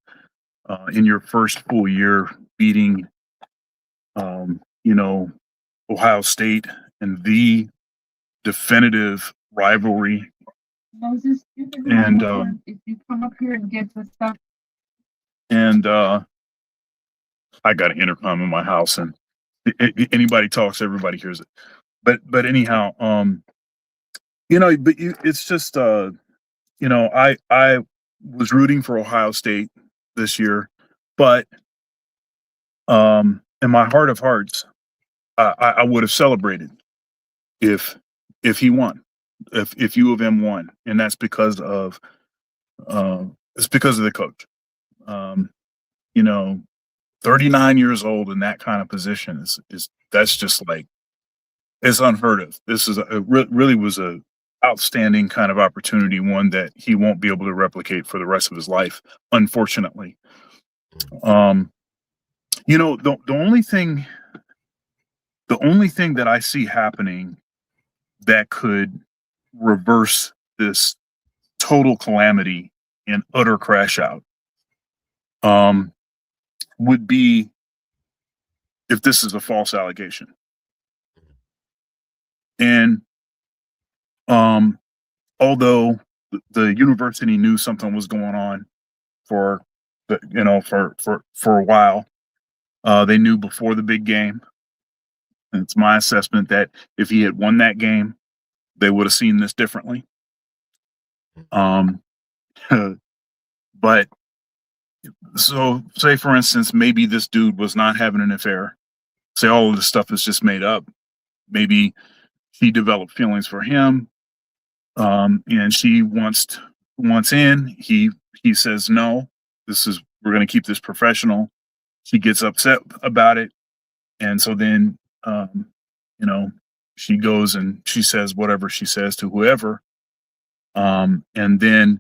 in your first full year, beating Ohio State and the definitive rivalry. And if you come up here and get the stuff. And I got an intercom in my house, and anybody talks, everybody hears it. But anyhow, it's just I was rooting for Ohio State this year, but in my heart of hearts, I would have celebrated if he won, if U of M won, and that's because of the coach. 39 years old in that kind of position is that's just like, it's unheard of. This is really was a outstanding kind of opportunity, one that he won't be able to replicate for the rest of his life, unfortunately. The only thing that I see happening that could reverse this total calamity and utter crash out would be if this is a false allegation. And although the university knew something was going on for a while, they knew before the big game. And it's my assessment that if he had won that game, they would have seen this differently. But so say, for instance, maybe this dude was not having an affair. Say all of this stuff is just made up. Maybe she developed feelings for him, and she wants in. He says no. We're going to keep this professional. She gets upset about it, and so then she goes and she says whatever she says to whoever, and then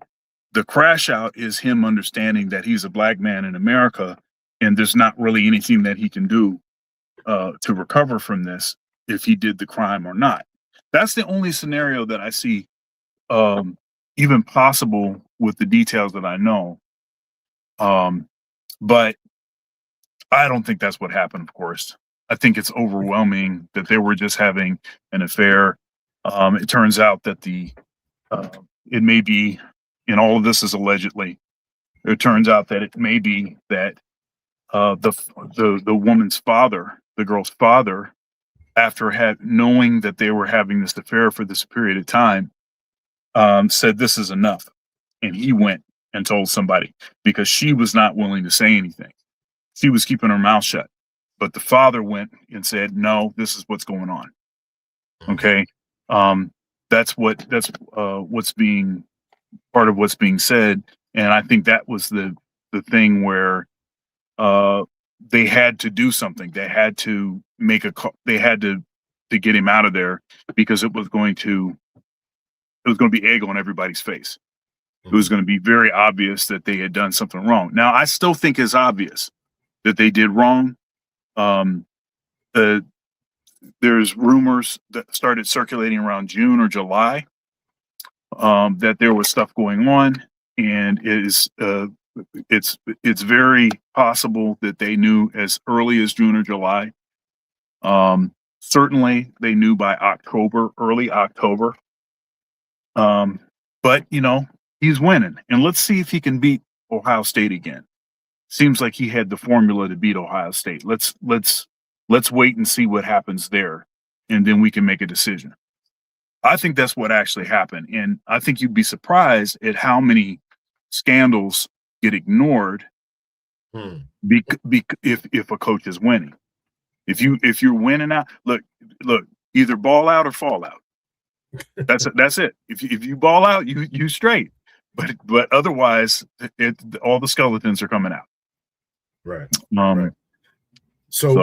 the crash out is him understanding that he's a Black man in America, and there's not really anything that he can do to recover from this if he did the crime or not. That's the only scenario that I see even possible with the details that I know. But I don't think that's what happened, of course. I think it's overwhelming that they were just having an affair. It turns out that it may be, and all of this is allegedly, it turns out that it may be that the woman's father, the girl's father, after knowing that they were having this affair for this period of time, said this is enough. And he went and told somebody because she was not willing to say anything. She was keeping her mouth shut. But the father went and said, no, this is what's going on. Okay. That's what's being part of what's being said. And I think that was the thing where they had to do something. They had to make a call. They had to get him out of there because it was going to be egg on everybody's face. It was going to be very obvious that they had done something wrong. Now, I still think it's obvious that they did wrong. there's rumors that started circulating around June or July that there was stuff going on, and it's very possible that they knew as early as June or July. Certainly, they knew by October, early October. But he's winning, and let's see if he can beat Ohio State again. Seems like he had the formula to beat Ohio State. Let's wait and see what happens there, and then we can make a decision. I think that's what actually happened, and I think you'd be surprised at how many scandals get ignored if a coach is winning. If you're winning out, look, either ball out or fall out. That's it. If you ball out, you straight. But otherwise, all the skeletons are coming out. Right. Right. So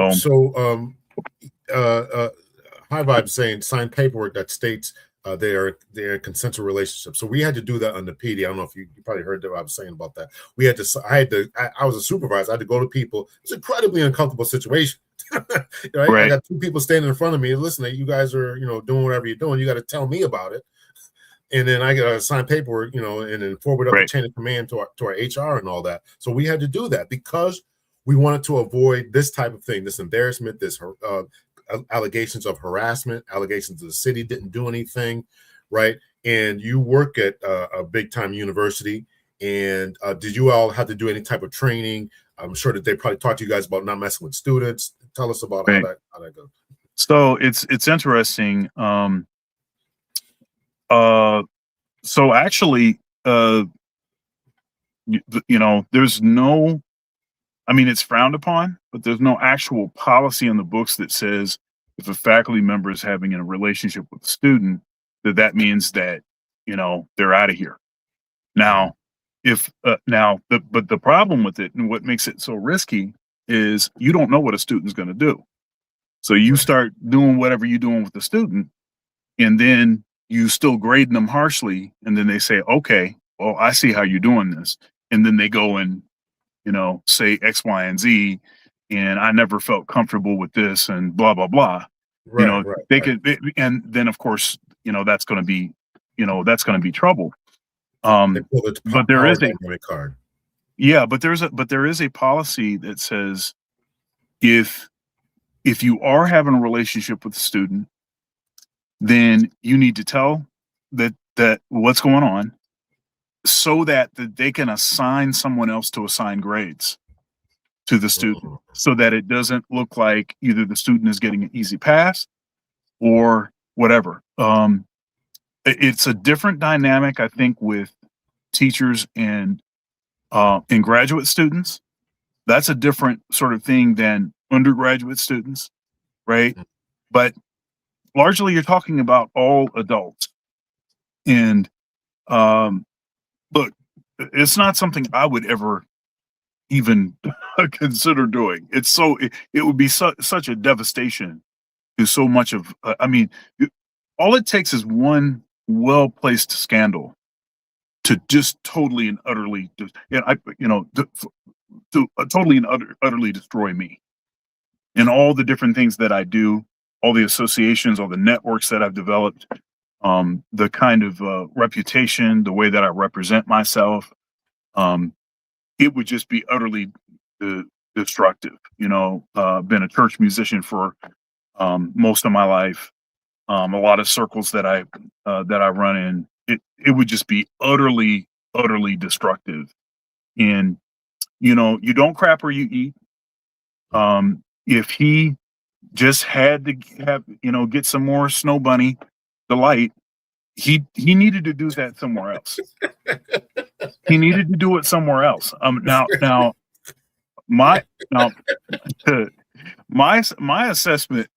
High Vibe saying sign paperwork that states they're in consensual relationship. So we had to do that under PD. I don't know if you probably heard what I was saying about that. We had to. I was a supervisor. I had to go to people. It's an incredibly uncomfortable situation. Right? I got two people standing in front of me. Listen, you guys are doing whatever you're doing. You got to tell me about it. And then I got to sign paperwork, and then forward up the chain of command to our HR and all that. So we had to do that because we wanted to avoid this type of thing, this embarrassment, this allegations of harassment, allegations of the city didn't do anything, right? And you work at a big time university, and did you all have to do any type of training? I'm sure that they probably talked to you guys about not messing with students. Tell us about how that goes. So it's interesting. So actually, there's no, it's frowned upon, but there's no actual policy in the books that says if a faculty member is having a relationship with a student, that means that, they're out of here. Now, but the problem with it and what makes it so risky is you don't know what a student's going to do. So you start doing whatever you're doing with the student, and then you still grading them harshly, and then they say, okay, well, I see how you're doing this. And then they go and, say X, Y, and Z, and I never felt comfortable with this and blah, blah, blah. And then of course, that's going to be, trouble. But there is a card. Yeah, but there is a policy that says if you are having a relationship with a student, then you need to tell that what's going on so that they can assign someone else to assign grades to the student so that it doesn't look like either the student is getting an easy pass or whatever. It's a different dynamic, I think, with teachers and graduate students. That's a different sort of thing than undergraduate students, right? But largely you're talking about all adults. And look, it's not something I would ever even consider doing. It would be such a devastation to so much of, all it takes is one well-placed scandal to just totally and utterly, totally and utterly destroy me. And all the different things that I do, all the associations, all the networks that I've developed, the kind of reputation, the way that I represent myself, it would just be utterly destructive. Been a church musician for most of my life. A lot of circles that I run in, it would just be utterly destructive. And you don't crap where you eat. If he just had to have get some more Snow Bunny delight, he needed to do that somewhere else. He needed to do it somewhere else. My assessment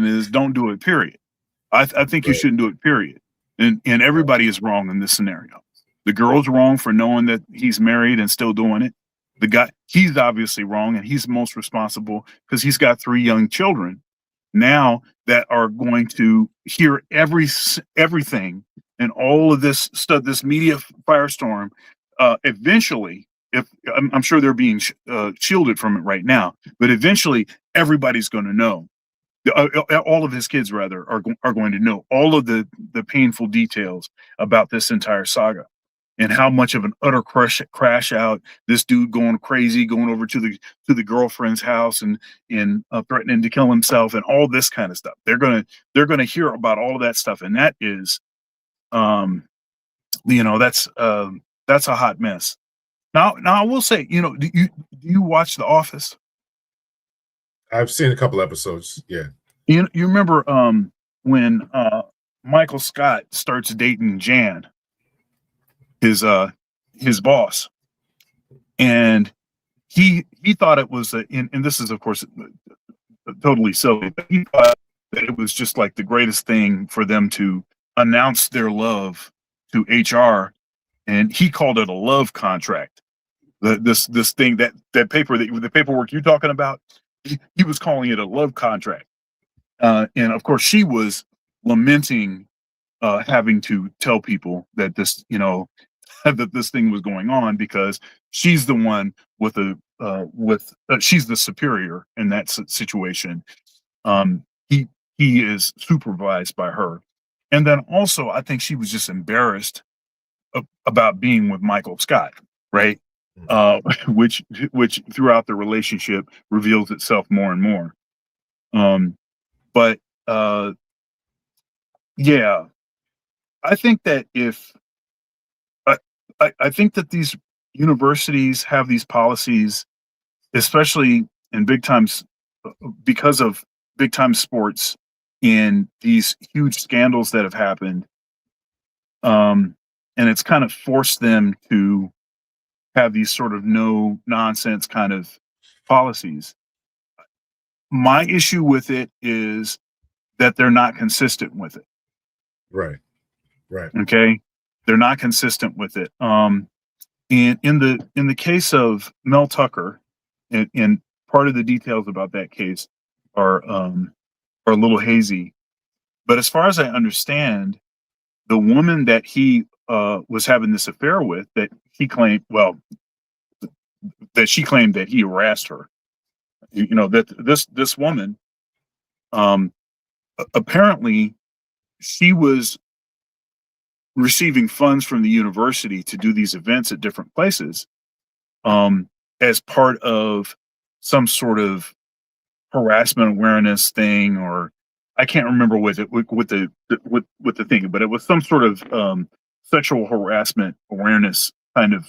is don't do it, period. I think you shouldn't do it, period. And everybody is wrong in this scenario. The girl's wrong for knowing that he's married and still doing it. The guy, he's obviously wrong, and he's most responsible because he's got 3 young children now that are going to hear everything and all of this stuff, this media firestorm. Eventually, if I'm sure they're being shielded from it right now, but eventually everybody's going to know all of his kids rather are going to know all of the painful details about this entire saga and how much of an utter crash out, this dude going crazy, going over to the girlfriend's house and threatening to kill himself and all this kind of stuff. They're gonna hear about all of that stuff, and that is, that's a hot mess. Now I will say, do you watch The Office? I've seen a couple episodes. Yeah. You remember when Michael Scott starts dating Jan, his boss, and he thought it was and this is of course totally silly, but he thought that it was just like the greatest thing for them to announce their love to HR, and he called it a love contract. This thing that the paperwork you're talking about, he was calling it a love contract, and of course she was lamenting having to tell people that this that this thing was going on because she's the one she's the superior in that situation. He is supervised by her, and then also I think she was just embarrassed about being with Michael Scott, right? Which throughout the relationship reveals itself more and more. But yeah, I think that I think that these universities have these policies, especially in big times, because of big time sports and these huge scandals that have happened. And it's kind of forced them to have these sort of no nonsense kind of policies. My issue with it is that they're not consistent with it. Right. Okay. They're not consistent with it. And in the case of Mel Tucker, and part of the details about that case are a little hazy. But as far as I understand, the woman that he was having this affair with, that he claimed, that she claimed that he harassed her. That this woman, apparently, she was receiving funds from the university to do these events at different places, as part of some sort of harassment awareness thing, or I can't remember with the thing, but it was some sort of sexual harassment awareness kind of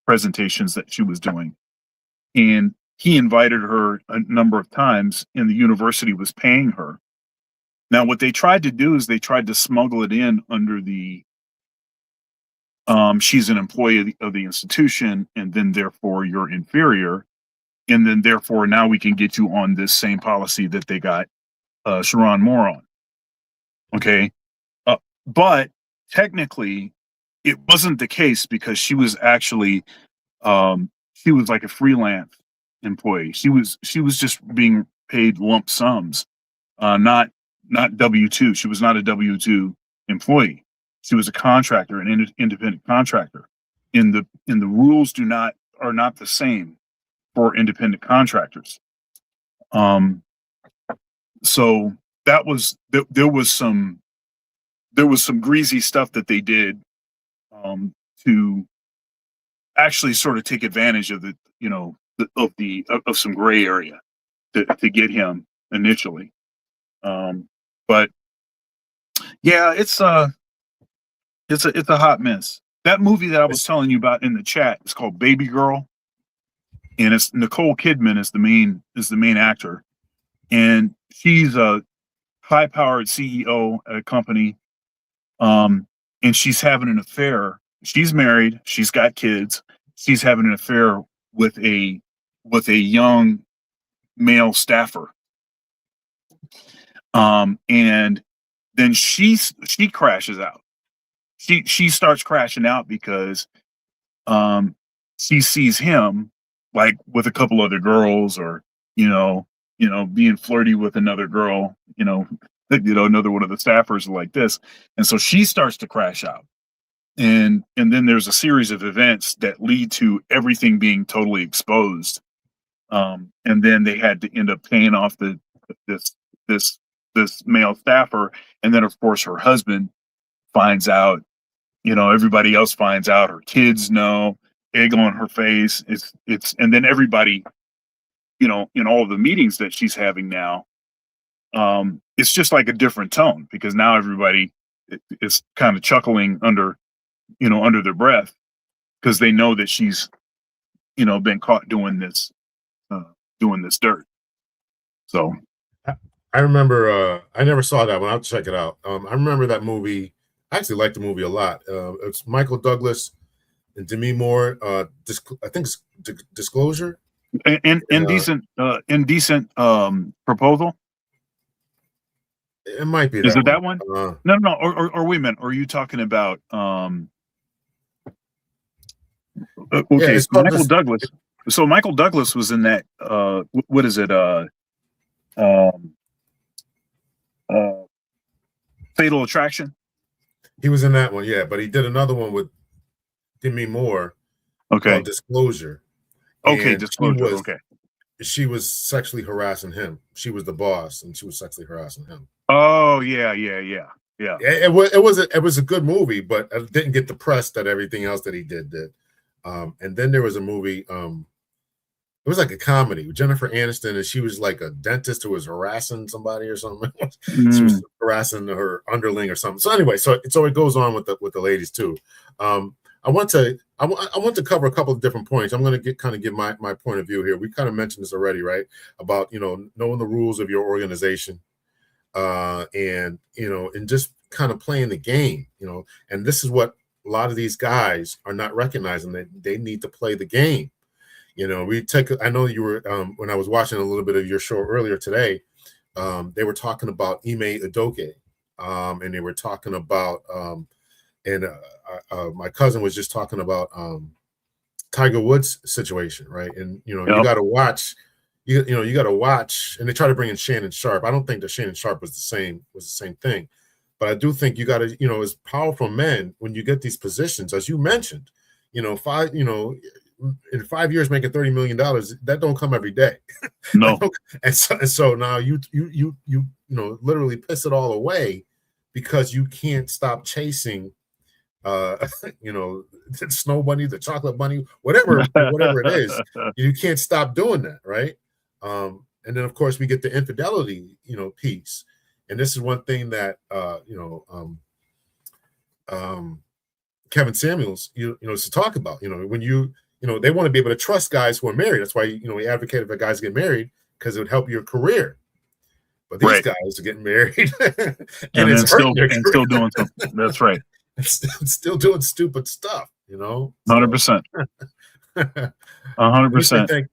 presentations that she was doing, and he invited her a number of times, and the university was paying her. Now, what they tried to do is they tried to smuggle it in under the she's an employee of the institution, and then therefore you're inferior, and then therefore now we can get you on this same policy that they got Sherron Moore on. Okay, but technically it wasn't the case because she was actually she was like a freelance employee. She was just being paid lump sums, not W-2. She was not a W-2 employee. She was a contractor, an independent contractor. In the rules are not the same for independent contractors. So that was there was some greasy stuff that they did to actually sort of take advantage of of some gray area to get him initially. But yeah, it's a hot mess. That movie that I was telling you about in the chat is called Baby Girl, and it's Nicole Kidman is the main actor, and she's a high-powered CEO at a company, and she's having an affair. She's married. She's got kids. She's having an affair with a young male staffer, and then she crashes out. She starts crashing out because she sees him like with a couple other girls, or being flirty with another girl, another one of the staffers like this, and so she starts to crash out, and then there's a series of events that lead to everything being totally exposed, and then they had to end up paying off this this male staffer, and then of course her husband finds out. Everybody else finds out. Her kids know. Egg on her face. And then everybody, in all of the meetings that she's having now, it's just like a different tone, because now everybody is kind of chuckling under their breath, because they know that she's, been caught doing this dirt. So I remember, I never saw that one. I'll check it out. I remember that movie. I actually liked the movie a lot. It's Michael Douglas and Demi Moore. I think it's Disclosure. Indecent Proposal. It might be. Is that it that one? No. Or wait a minute. Are you talking about? Okay, Yeah, Michael Douglas. So Michael Douglas was in that. What is it? Fatal Attraction. He was in that one, yeah, but he did another one with Demi Moore. Okay. Called Disclosure. Okay, Disclosure. She was sexually harassing him. She was the boss, and she was sexually harassing him. Oh yeah. It was a good movie, but it didn't get the press that everything else that he did. And then there was a movie. It was like a comedy with Jennifer Aniston, and she was like a dentist who was harassing somebody or something. She was harassing her underling or something. So anyway, so it goes on with the ladies too. I want to cover a couple of different points. I'm going to give my point of view here. We kind of mentioned this already, right? About knowing the rules of your organization, and just kind of playing the game, And this is what a lot of these guys are not recognizing, that they need to play the game. I know you were, when I was watching a little bit of your show earlier today, they were talking about Ime Udoka, and they were talking about, my cousin was just talking about Tiger Woods' situation, right? And you got to watch, you got to watch, and they try to bring in Shannon Sharp. I don't think that Shannon Sharp was the same thing, but I do think you got to, as powerful men, when you get these positions, as you mentioned, in 5 years making $30 million, that don't come every day. No. and so now you literally piss it all away because you can't stop chasing the snow bunny, the chocolate bunny, whatever it is. You can't stop doing that, right? And then of course we get the infidelity piece, and this is one thing that Kevin Samuels is to talk about. When they want to be able to trust guys who are married. That's why we advocated for guys to get married, because it would help your career. But these guys are getting married and it's still doing something. That's right. Still doing stupid stuff, 100%. 100%.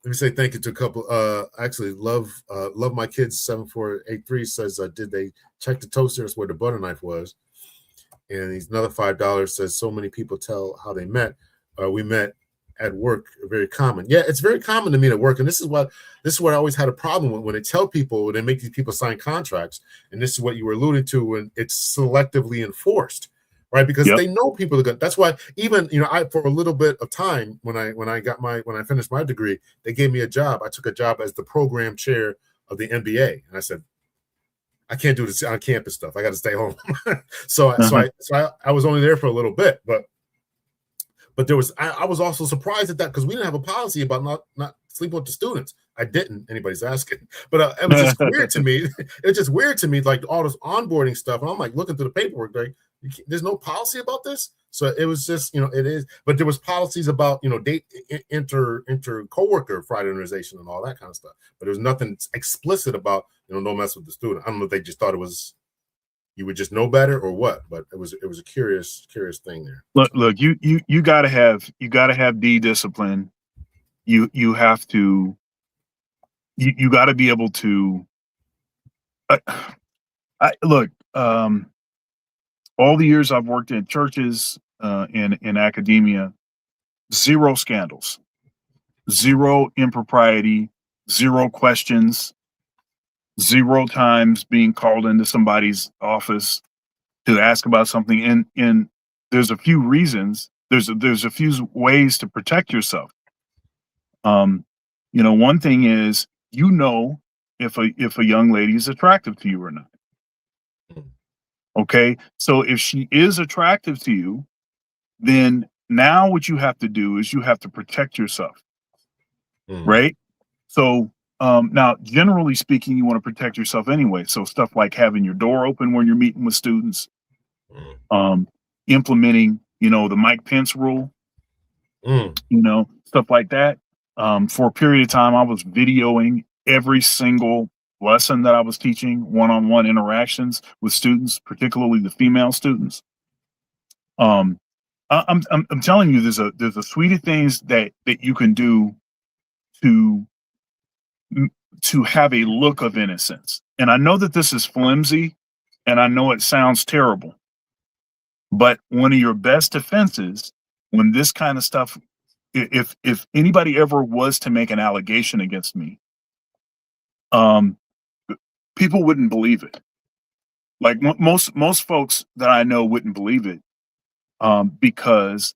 Let me say thank you to a couple. Actually, love my kids. 7483 says, did they check the toasters where the butter knife was? And he's another $5 says, so many people tell how they met. We met at work. Very common. Yeah, it's very common to meet at work, and this is what I always had a problem with, when they tell people, when they make these people sign contracts, and this is what you were alluding to, when it's selectively enforced, right? Because they know people are good. That's why even I, for a little bit of time, when I finished my degree, they gave me a job. I took a job as the program chair of the MBA, and I said, I can't do this on campus stuff. I got to stay home. So I was only there for a little bit, but there was, I was also surprised at that, because we didn't have a policy about not sleeping with the students. I didn't. Anybody's asking, but it was just weird to me. It's just weird to me, like all this onboarding stuff. And I'm like looking through the paperwork, like there's no policy about this. So it was just, it is. But there was policies about, date inter coworker fraternization and all that kind of stuff. But there was nothing explicit about, no mess with the student. I don't know if they just thought it was, you would just know better or what, but it was a curious thing there. Look, you gotta have D discipline. You have to, you gotta be able to, look, all the years I've worked in churches, in academia, 0 scandals, 0 impropriety, 0 questions, 0 times being called into somebody's office to ask about something. And there's a few reasons. There's a few ways to protect yourself. One thing is, if a young lady is attractive to you or not. Okay, so if she is attractive to you, then now what you have to do is you have to protect yourself, right? So now, generally speaking, you want to protect yourself anyway. So stuff like having your door open when you're meeting with students, implementing, the Mike Pence rule, stuff like that. For a period of time, I was videoing every single lesson that I was teaching, one-on-one interactions with students, particularly the female students. I'm telling you, there's a suite of things that you can do to have a look of innocence. And I know that this is flimsy, and I know it sounds terrible, but one of your best defenses when this kind of stuff, if anybody ever was to make an allegation against me, people wouldn't believe it. Like most folks that I know wouldn't believe it, because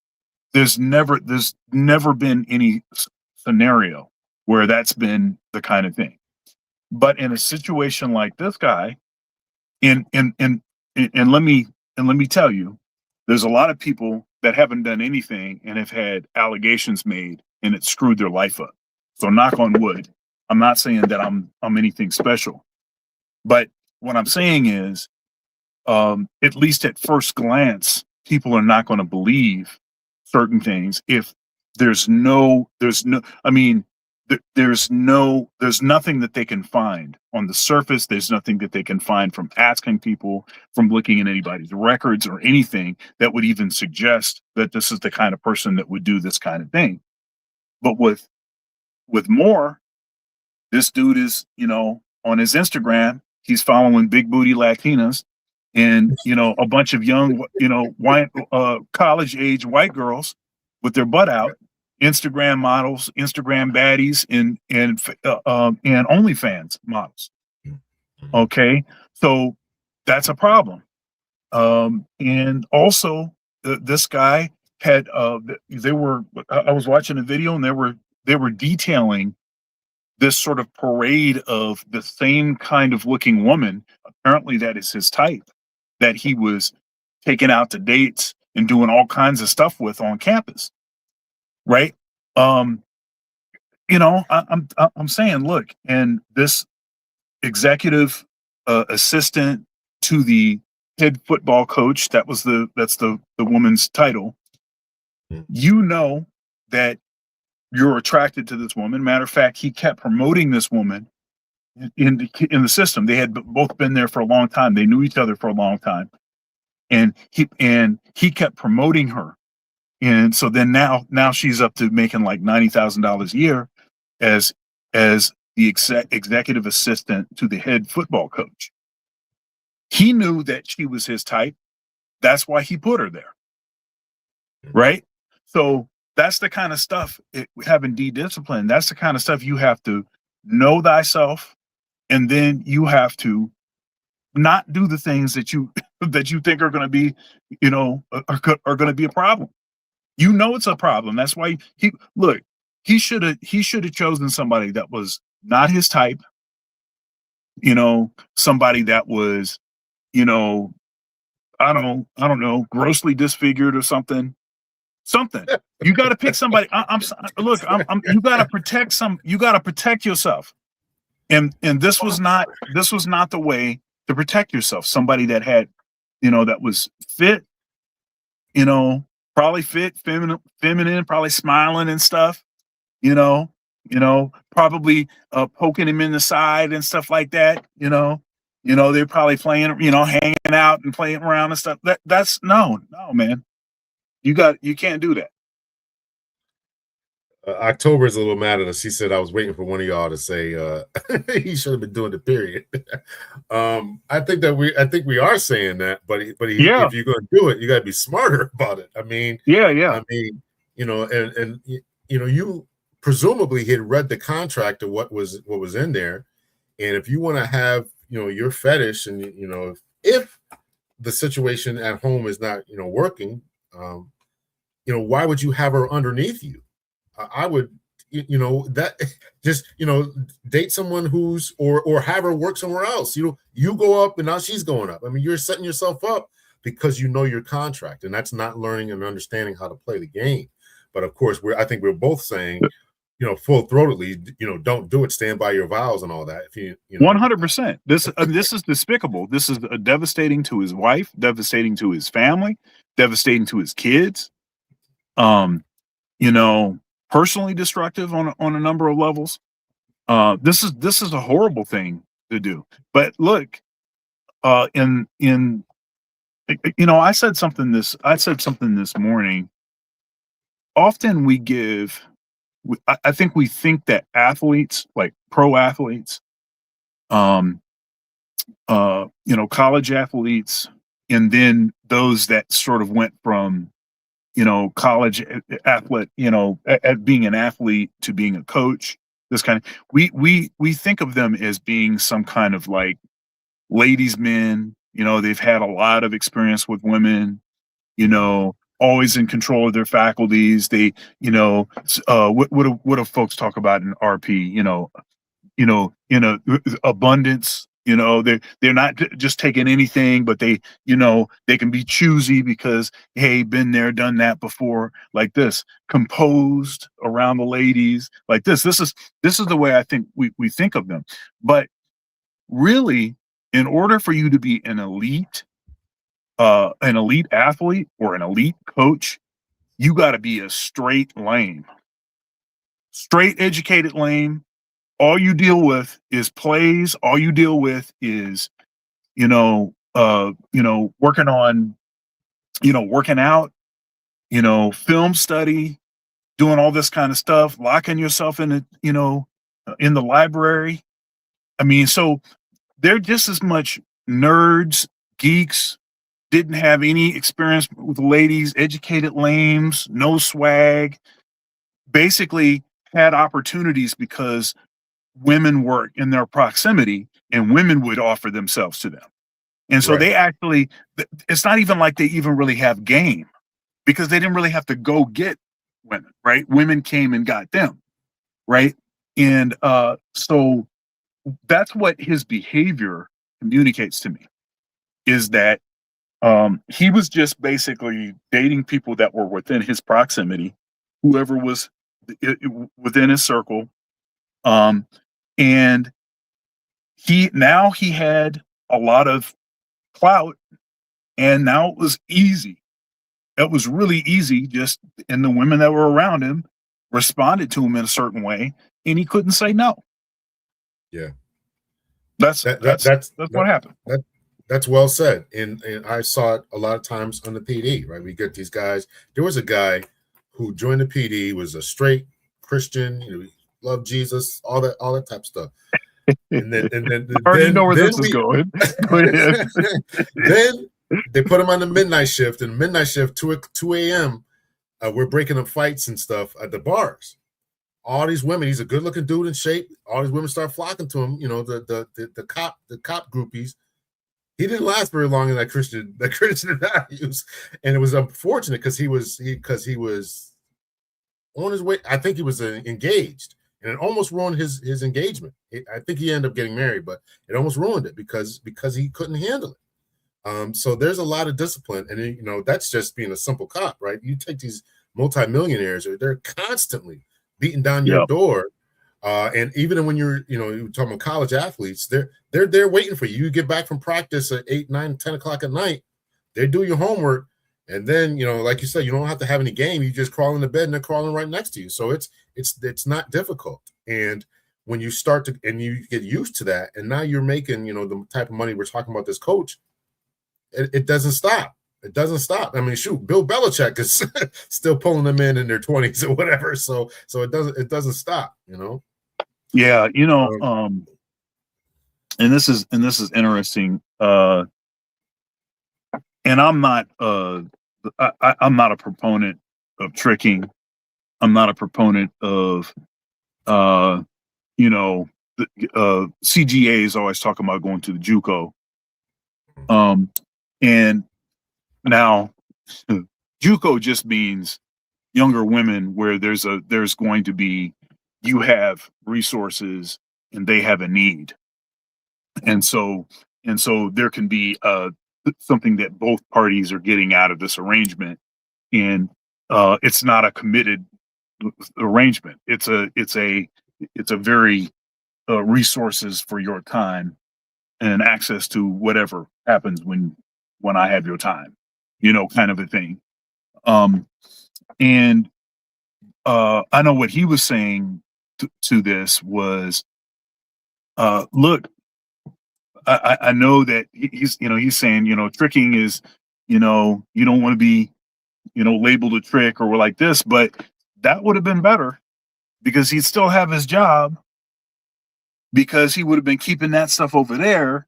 there's never been any scenario where that's been the kind of thing. But in a situation like this guy, and let me tell you, there's a lot of people that haven't done anything and have had allegations made and it screwed their life up. So knock on wood. I'm not saying that I'm anything special, but what I'm saying is, at least at first glance, people are not going to believe certain things if there's nothing that they can find on the surface. There's nothing that they can find from asking people, from looking at anybody's records or anything that would even suggest that this is the kind of person that would do this kind of thing. But with Moore, this dude is, on his Instagram, he's following big booty Latinas and, a bunch of young, white, college age white girls with their butt out, Instagram models, Instagram baddies, and OnlyFans models. Okay, so that's a problem. And also, this guy had I was watching a video and they were detailing this sort of parade of the same kind of looking woman. Apparently, that is his type, that he was taking out to dates and doing all kinds of stuff with on campus. Right. I'm saying, look, and this executive assistant to the head football coach, that's the woman's title. That you're attracted to this woman. Matter of fact, he kept promoting this woman in the system. They had both been there for a long time. They knew each other for a long time, and he kept promoting her. And so then now she's up to making like $90,000 a year as the executive assistant to the head football coach. He knew that she was his type. That's why he put her there. Right? So that's the kind of stuff, having discipline, that's the kind of stuff you have to know thyself, and then you have to not do the things that you think are going to be, are going to be a problem. It's a problem. That's why he should have chosen somebody that was not his type. Somebody that was, I don't know, grossly disfigured or something. You got to pick somebody. You got to protect yourself. And this was not the way to protect yourself. Somebody that had, that was fit, probably fit, feminine, probably smiling and stuff, probably poking him in the side and stuff like that, they're probably playing, hanging out and playing around and stuff. That's no, man. You can't do that. October is a little mad at us. He said, I was waiting for one of y'all to say he should have been doing the period. I think we are saying that, but if you're going to do it, you got to be smarter about it. I mean, you presumably had read the contract of what was in there. And if you want to have, your fetish and, if the situation at home is not, working, why would you have her underneath you? I would you know, that just, you know, date someone who's, or have her work somewhere else. You know, you go up and now she's going up. I mean, you're setting yourself up because you know your contract, and that's not learning and understanding how to play the game. But of course, I think we're both saying, you know, full-throatedly, you know, don't do it. Stand by your vows and all that. If you know, 100%. This is despicable. This is devastating to his wife, devastating to his family, devastating to his kids. You know, personally destructive on a number of levels. This is a horrible thing to do. But look, in you know, I said something this morning. Often we give, I think we think that athletes, like pro athletes, you know, college athletes, and then those that sort of went from, you know, college athlete, you know, at being an athlete to being a coach, this kind of, we think of them as being some kind of like ladies' men. You know, they've had a lot of experience with women, you know, always in control of their faculties. They, you know, what do folks talk about in RP? You know, in a abundance. You know, they're not just taking anything, but they, you know, they can be choosy because, hey, been there, done that before. Like this, composed around the ladies, like this. This is the way I think we think of them. But really, in order for you to be an elite athlete or an elite coach, you got to be a straight lame, straight educated lame. All you deal with is plays. All you deal with is, you know, working on, you know, working out, you know, film study, doing all this kind of stuff, locking yourself in, you know, in the library. I mean, so they're just as much nerds, geeks, didn't have any experience with ladies, educated lames, no swag, basically had opportunities because women were in their proximity and women would offer themselves to them. And so they actually, it's not even like they even really have game because they didn't really have to go get women, right? Women came and got them, right? And so that's what his behavior communicates to me, is that he was just basically dating people that were within his proximity, whoever was within his circle. And he had a lot of clout, and now it was easy. It was really easy, just, and the women that were around him responded to him in a certain way, and he couldn't say no. Yeah, that's what happened. That's well said, and I saw it a lot of times on the PD. Right, we get these guys. There was a guy who joined the PD, was a straight Christian, you know, loved Jesus, all that type of stuff. And then I already know where this is going. Go ahead. Then they put him on the midnight shift, and midnight shift 2 a.m. We're breaking up fights and stuff at the bars. All these women, he's a good-looking dude in shape. All these women start flocking to him. You know, the cop groupies. He didn't last very long in that Christian values, and it was unfortunate because he was on his way. I think he was engaged, and it almost ruined his engagement. I think he ended up getting married, but it almost ruined it because he couldn't handle it. So there's a lot of discipline, and you know, that's just being a simple cop, right? You take these multimillionaires, they're constantly beating down your door. And even when you're talking about college athletes, they're there waiting for you. You get back from practice at 8, 9, 10 o'clock at night. They do your homework, and then, you know, like you said, you don't have to have any game. You just crawl into bed, and they're crawling right next to you. So it's not difficult. And when you start to, and you get used to that, and now you're making, you know, the type of money we're talking about, this coach, it doesn't stop. It doesn't stop. I mean, shoot, Bill Belichick is still pulling them in their 20s or whatever. So it doesn't stop, you know. Yeah, you know, and this is interesting. And I'm not I'm not a proponent of tricking. I'm not a proponent of you know, CGAs always talking about going to the JUCO. And now JUCO just means younger women, where there's going to be you have resources and they have a need. And so there can be something that both parties are getting out of this arrangement. And it's not a committed arrangement. It's a very resources for your time and access to whatever happens when I have your time, kind of a thing. And I know what he was saying to this was, look, I know that he's saying, tricking is, you don't want to be, labeled a trick or like this, but that would have been better because he'd still have his job, because he would have been keeping that stuff over there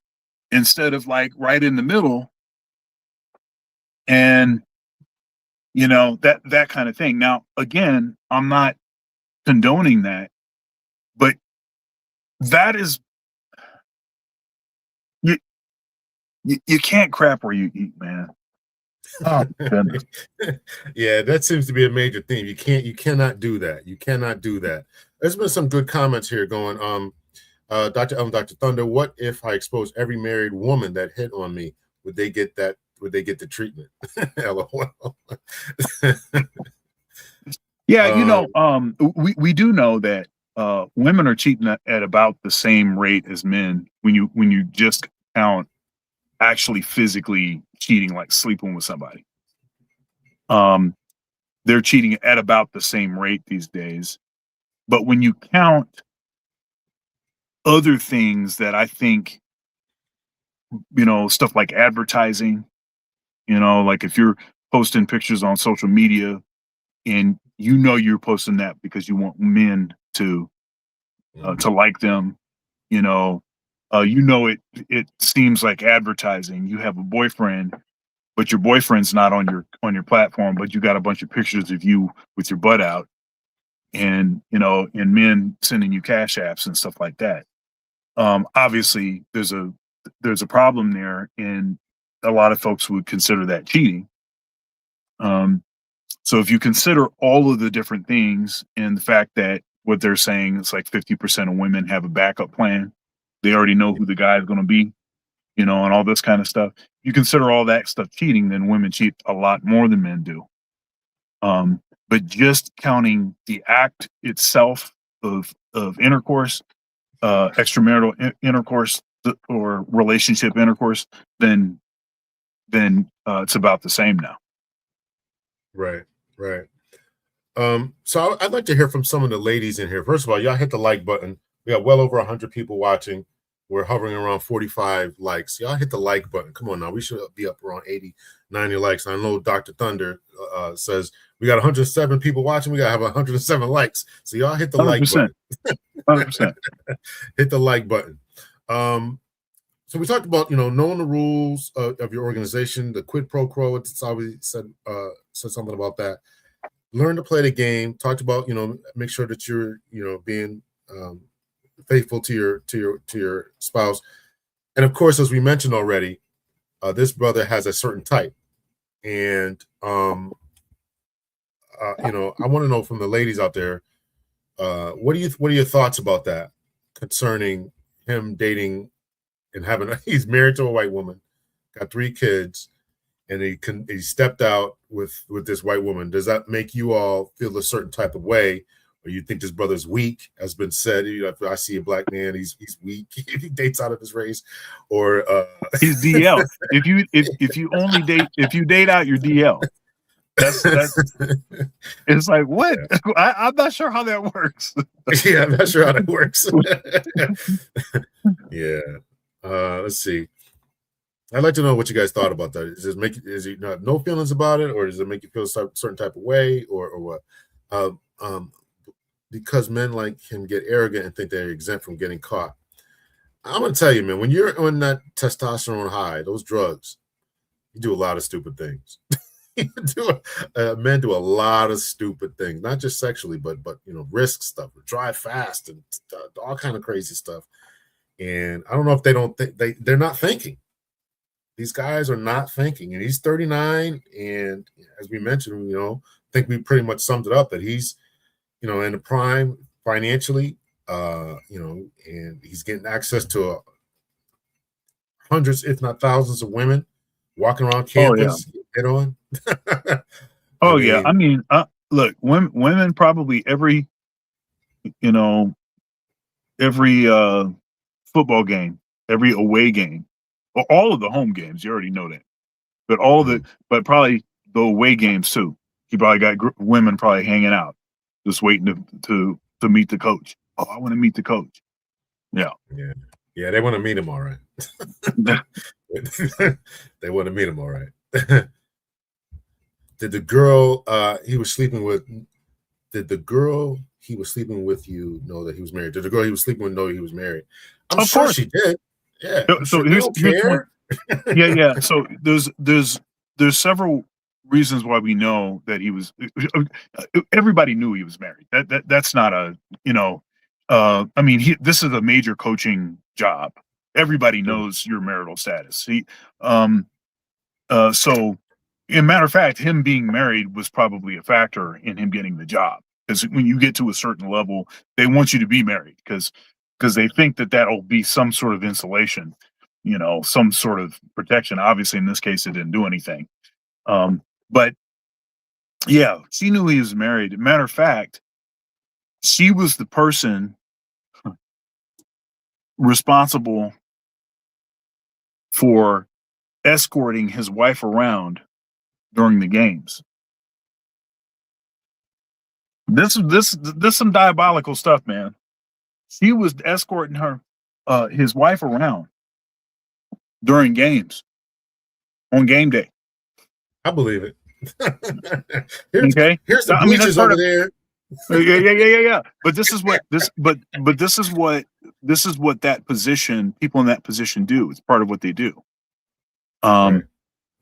instead of like right in the middle. And, that kind of thing. Now, again, I'm not condoning that, but that is, you can't crap where you eat, man. Oh, goodness. Yeah, that seems to be a major theme. You cannot do that. You cannot do that. There's been some good comments here going, Dr. Thunder, what if I expose every married woman that hit on me? Would they get the treatment? LOL. Yeah, we do know that women are cheating at about the same rate as men when you just count actually physically cheating, like sleeping with somebody. They're cheating at about the same rate these days. But when you count other things that I think, stuff like advertising, like if you're posting pictures on social media and you're posting that because you want men to like them, it seems like advertising. You have a boyfriend, but your boyfriend's not on your platform, but you got a bunch of pictures of you with your butt out, and and men sending you cash apps and stuff like that. Obviously there's a problem there, and a lot of folks would consider that cheating. So if you consider all of the different things and the fact that what they're saying is like 50% of women have a backup plan, they already know who the guy is going to be, and all this kind of stuff. You consider all that stuff cheating, then women cheat a lot more than men do. But just counting the act itself of intercourse, extramarital intercourse or relationship intercourse, then it's about the same now. Right. So I'd like to hear from some of the ladies in here. First of all, y'all hit the like button. We got well over 100 people watching. We're hovering around 45 likes. Y'all hit the like button. Come on now. We should be up around 80, 90 likes. I know Dr. Thunder says we got 107 people watching. We got to have 107 likes. So y'all hit the 100%. like button. 100%. Hit the like button. So we talked about, knowing the rules of your organization, the quid pro quo. It's always said something about that. Learn to play the game. Talked about, make sure that you're, being faithful to your spouse. And of course, as we mentioned already, this brother has a certain type. And, I want to know from the ladies out there, what are your thoughts about that concerning him dating and he's married to a white woman, got 3 kids, and he stepped out with this white woman. Does that make you all feel a certain type of way, or you think this brother's weak? Has been said, if I see a black man, he's weak if he dates out of his race, or he's DL. If you date out your DL, that's it's like, what? Yeah. I'm not sure how that works. Yeah, I'm not sure how that works. Yeah. Let's see. I'd like to know what you guys thought about that. Is it no feelings about it, or does it make you feel a certain type of way, or what? Because men like him get arrogant and think they're exempt from getting caught. I'm gonna tell you, man, when you're on that testosterone high, those drugs, you do a lot of stupid things. Men do a lot of stupid things, not just sexually, but risk stuff, drive fast, and all kind of crazy stuff. And I don't know if they don't think they're not thinking. These guys are not thinking, and he's 39. And as we mentioned, I think we pretty much summed it up that he's, in the prime financially, and he's getting access to hundreds, if not thousands, of women walking around campus. Hit on. I mean, look, women probably every football game, every away game, all of the home games. You already know that, but but probably the away games too. He probably got women probably hanging out, just waiting to meet the coach. Oh, I want to meet the coach. Yeah. They want to meet him. All right. They want to meet him. All right. Did the girl he was sleeping with? Did the girl he was sleeping with you know that he was married? Did the girl he was sleeping with know he was married? I'm sure she did. Yeah. So here's one. Yeah. So there's several reasons why we know that he was. Everybody knew he was married. That's not a I mean, this is a major coaching job. Everybody knows your marital status. So, in matter of fact, him being married was probably a factor in him getting the job. Because when you get to a certain level, they want you to be married because they think that that'll be some sort of insulation, some sort of protection. Obviously, in this case, it didn't do anything. But yeah, she knew he was married. Matter of fact, she was the person responsible for escorting his wife around during the games. This some diabolical stuff, man. She was escorting his wife around during games on game day. I believe it. Here's the bleachers over there. Yeah. But this is what that position, people in that position do. It's part of what they do. Right.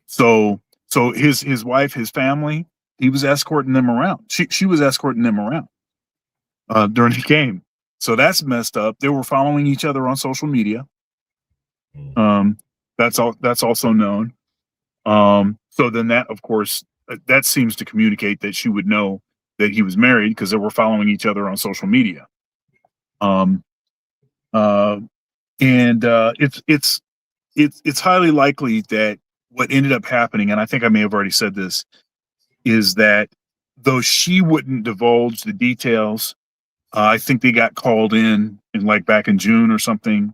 So his wife, his family, he was escorting them around. She was escorting them around during the game. So that's messed up. They were following each other on social media. That's also known. So then that, of course, that seems to communicate that she would know that he was married because they were following each other on social media. It's highly likely that what ended up happening, and I think I may have already said this, is that though she wouldn't divulge the details, I think they got called in like back in June or something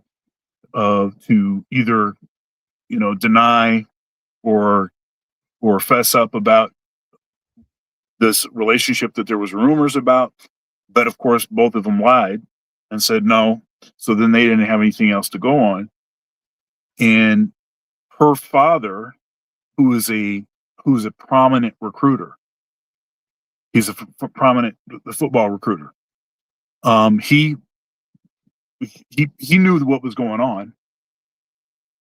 to either deny or fess up about this relationship that there was rumors about. But of course, both of them lied and said no. So then they didn't have anything else to go on. And her father, who is a prominent recruiter, he's a prominent football recruiter. He knew what was going on.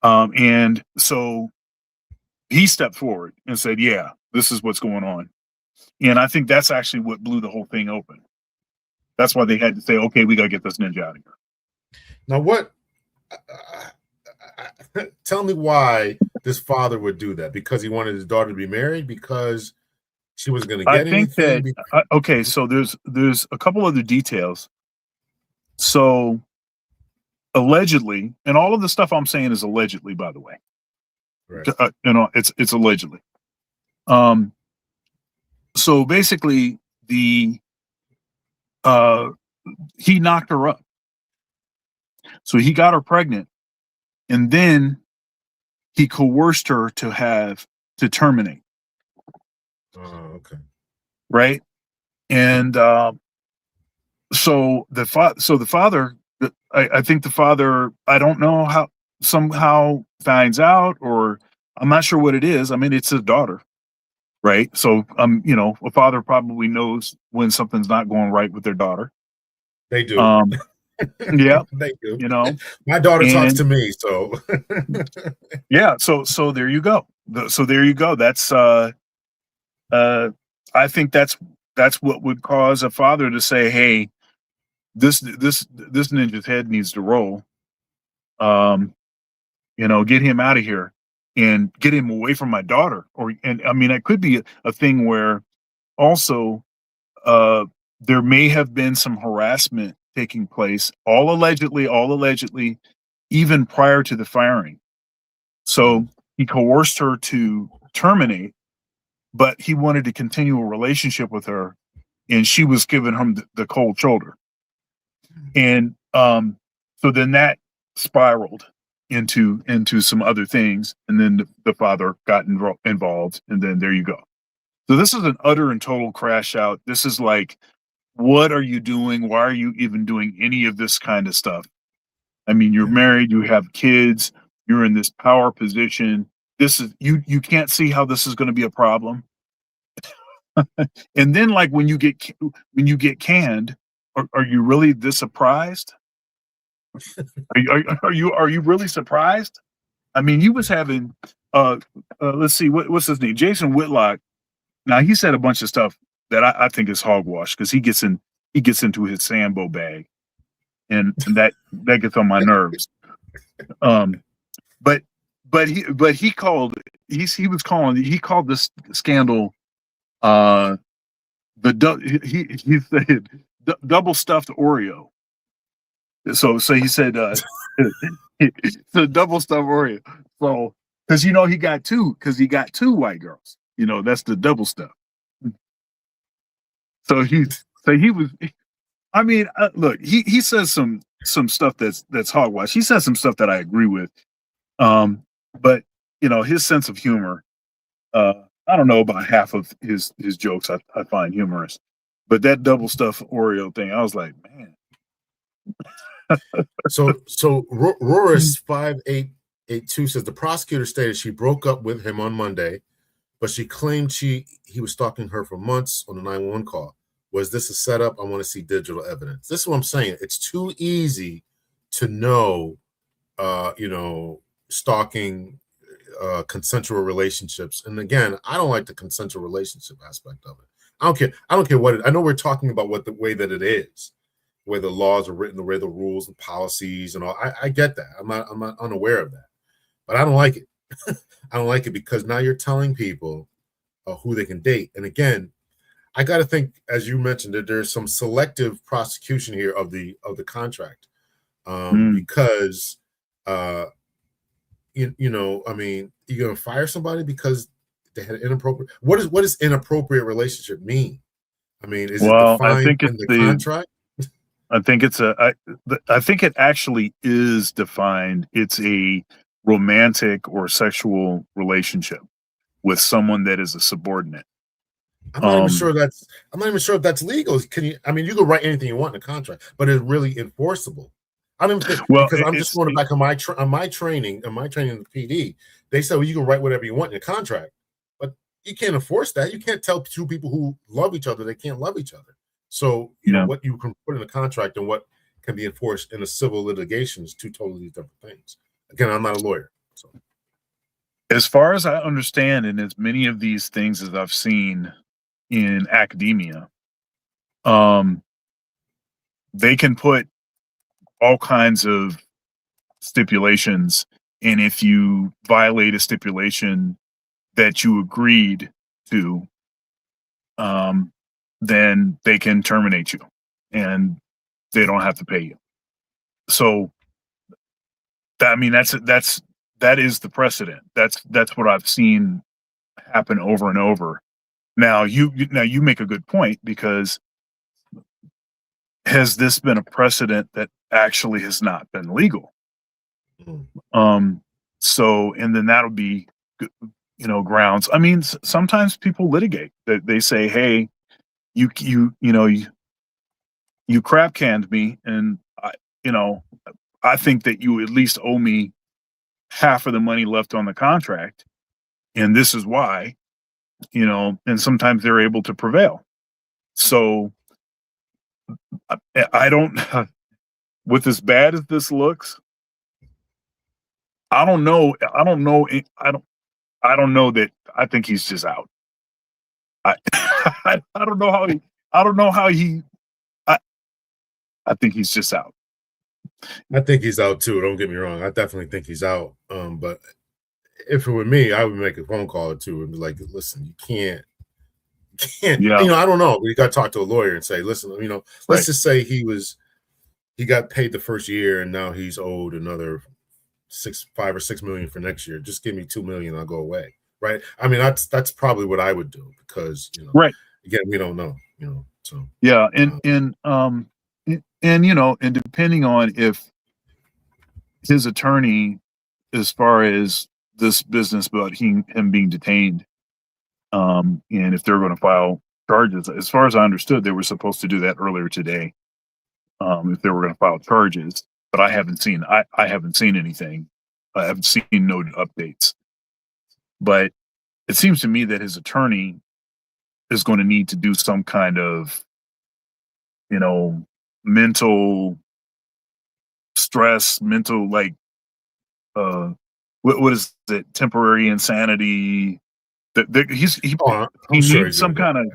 And so he stepped forward and said, yeah, this is what's going on. And I think that's actually what blew the whole thing open. That's why they had to say, okay, we got to get this ninja out of here. Now, tell me why this father would do that? Because he wanted his daughter to be married? Because she was going to get anything? Okay, so there's a couple other details. So allegedly, and all of the stuff I'm saying is allegedly, by the way. Right. It's allegedly. So basically, he knocked her up. So he got her pregnant, and then he coerced her to terminate. Okay. Right. And so the father, I think the father, I don't know how, somehow finds out, or I'm not sure what it is. I mean, it's his daughter. Right. So, a father probably knows when something's not going right with their daughter. They do. Yeah. They do. My daughter talks to me. So, yeah. So there you go. So there you go. That's, I think that's what would cause a father to say, hey, this ninja's head needs to roll. Get him out of here and get him away from my daughter. And I mean, it could be a thing where also there may have been some harassment taking place, all allegedly, even prior to the firing. So he coerced her to terminate, but he wanted to continue a relationship with her, and she was giving him the cold shoulder. And so then that spiraled into some other things, and then the father got involved, and then there you go. So this is an utter and total crash out. This is like, what are you doing? Why are you even doing any of this kind of stuff? I mean, you're married, you have kids, you're in this power position. This is you can't see how this is going to be a problem. And then, like, when you get canned, are you really this surprised? Are you really surprised? I mean, he was having let's see, what's his name, Jason Whitlock. Now, he said a bunch of stuff that I think is hogwash, because he gets into his Sambo bag, and that gets on my nerves. But he called this scandal he said double stuffed Oreo. So he said the double stuffed Oreo. So because he got two white girls. That's the double stuff. So he was. I mean, look, he says some stuff that's hogwash. He says some stuff that I agree with. But his sense of humor. I don't know about half of his jokes I find humorous, but that double stuffed Oreo thing, I was like, man. So Roris 5882 says the prosecutor stated she broke up with him on Monday, but she claimed he was stalking her for months on the 911 call. Was this a setup? I want to see digital evidence. This is what I'm saying. It's too easy to know, stalking, consensual relationships. And again, I don't like the consensual relationship aspect of it. I don't care what I know. We're talking about what the way that it is, the way the laws are written, the way the rules and policies and all. I get that. I'm not unaware of that, but I don't like it. I don't like it because now you're telling people who they can date. And again, I got to think, as you mentioned, that there's some selective prosecution here of the contract, because I mean, you're gonna fire somebody because they had an inappropriate. What does inappropriate relationship mean? I mean, is it defined in the contract? I think it actually is defined. It's a romantic or sexual relationship with someone that is a subordinate. I'm not even sure if that's legal. You can write anything you want in a contract, but it's really enforceable. I don't even think, because I'm just going back on my training in the PD. They said, well, you can write whatever you want in a contract, but you can't enforce that. You can't tell two people who love each other they can't love each other. So what you can put in a contract and what can be enforced in a civil litigation is two totally different things. Again, I'm not a lawyer. So, as far as I understand, and as many of these things as I've seen in academia, they can put all kinds of stipulations, and if you violate a stipulation that you agreed to, then they can terminate you, and they don't have to pay you. So, that is the precedent. That's what I've seen happen over and over. Now you make a good point, because has this been a precedent that actually has not been legal? So, and then that'll be, grounds. I mean, sometimes people litigate. They say, hey, you crap canned me, and I think that you at least owe me half of the money left on the contract, and this is why, and sometimes they're able to prevail. So I don't, with as bad as this looks, I don't know that I think he's just out. I don't know how I think he's just out. I think he's out too. Don't get me wrong. I definitely think he's out. But if it were me, I would make a phone call or two and be like, listen, you can't Yeah. I don't know. You got to talk to a lawyer and say, listen, let's just say he got paid the first year and now he's owed another 5 or 6 million for next year. Just give me 2 million, I'll go away. Right. I mean, that's probably what I would do because, right. Again, we don't know, so. Yeah. And depending on if his attorney, as far as this business about him being detained, and if they're going to file charges, as far as I understood, they were supposed to do that earlier today. If they were going to file charges, but I haven't seen anything. I haven't seen no updates. But it seems to me that his attorney is going to need to do some kind of, mental stress, what is it? Temporary insanity. He needs some kind of.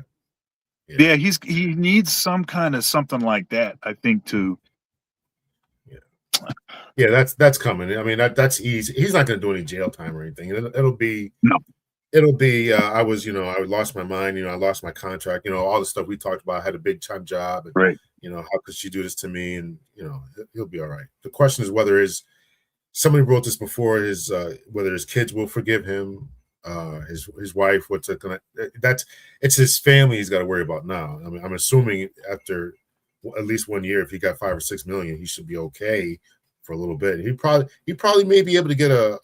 Yeah, he needs some kind of something like that, I think, to. Yeah, that's coming. I mean, that's easy. He's not going to do any jail time or anything. It'll be no. It'll be. I lost my mind. I lost my contract. All the stuff we talked about. I had a big time job. And, right. How could she do this to me? And he'll be all right. The question is whether somebody wrote this before whether his kids will forgive him. His wife, it's his family he's got to worry about now. I mean, I'm assuming after at least 1 year, if he got 5 or 6 million, he should be okay for a little bit. He probably may be able to get a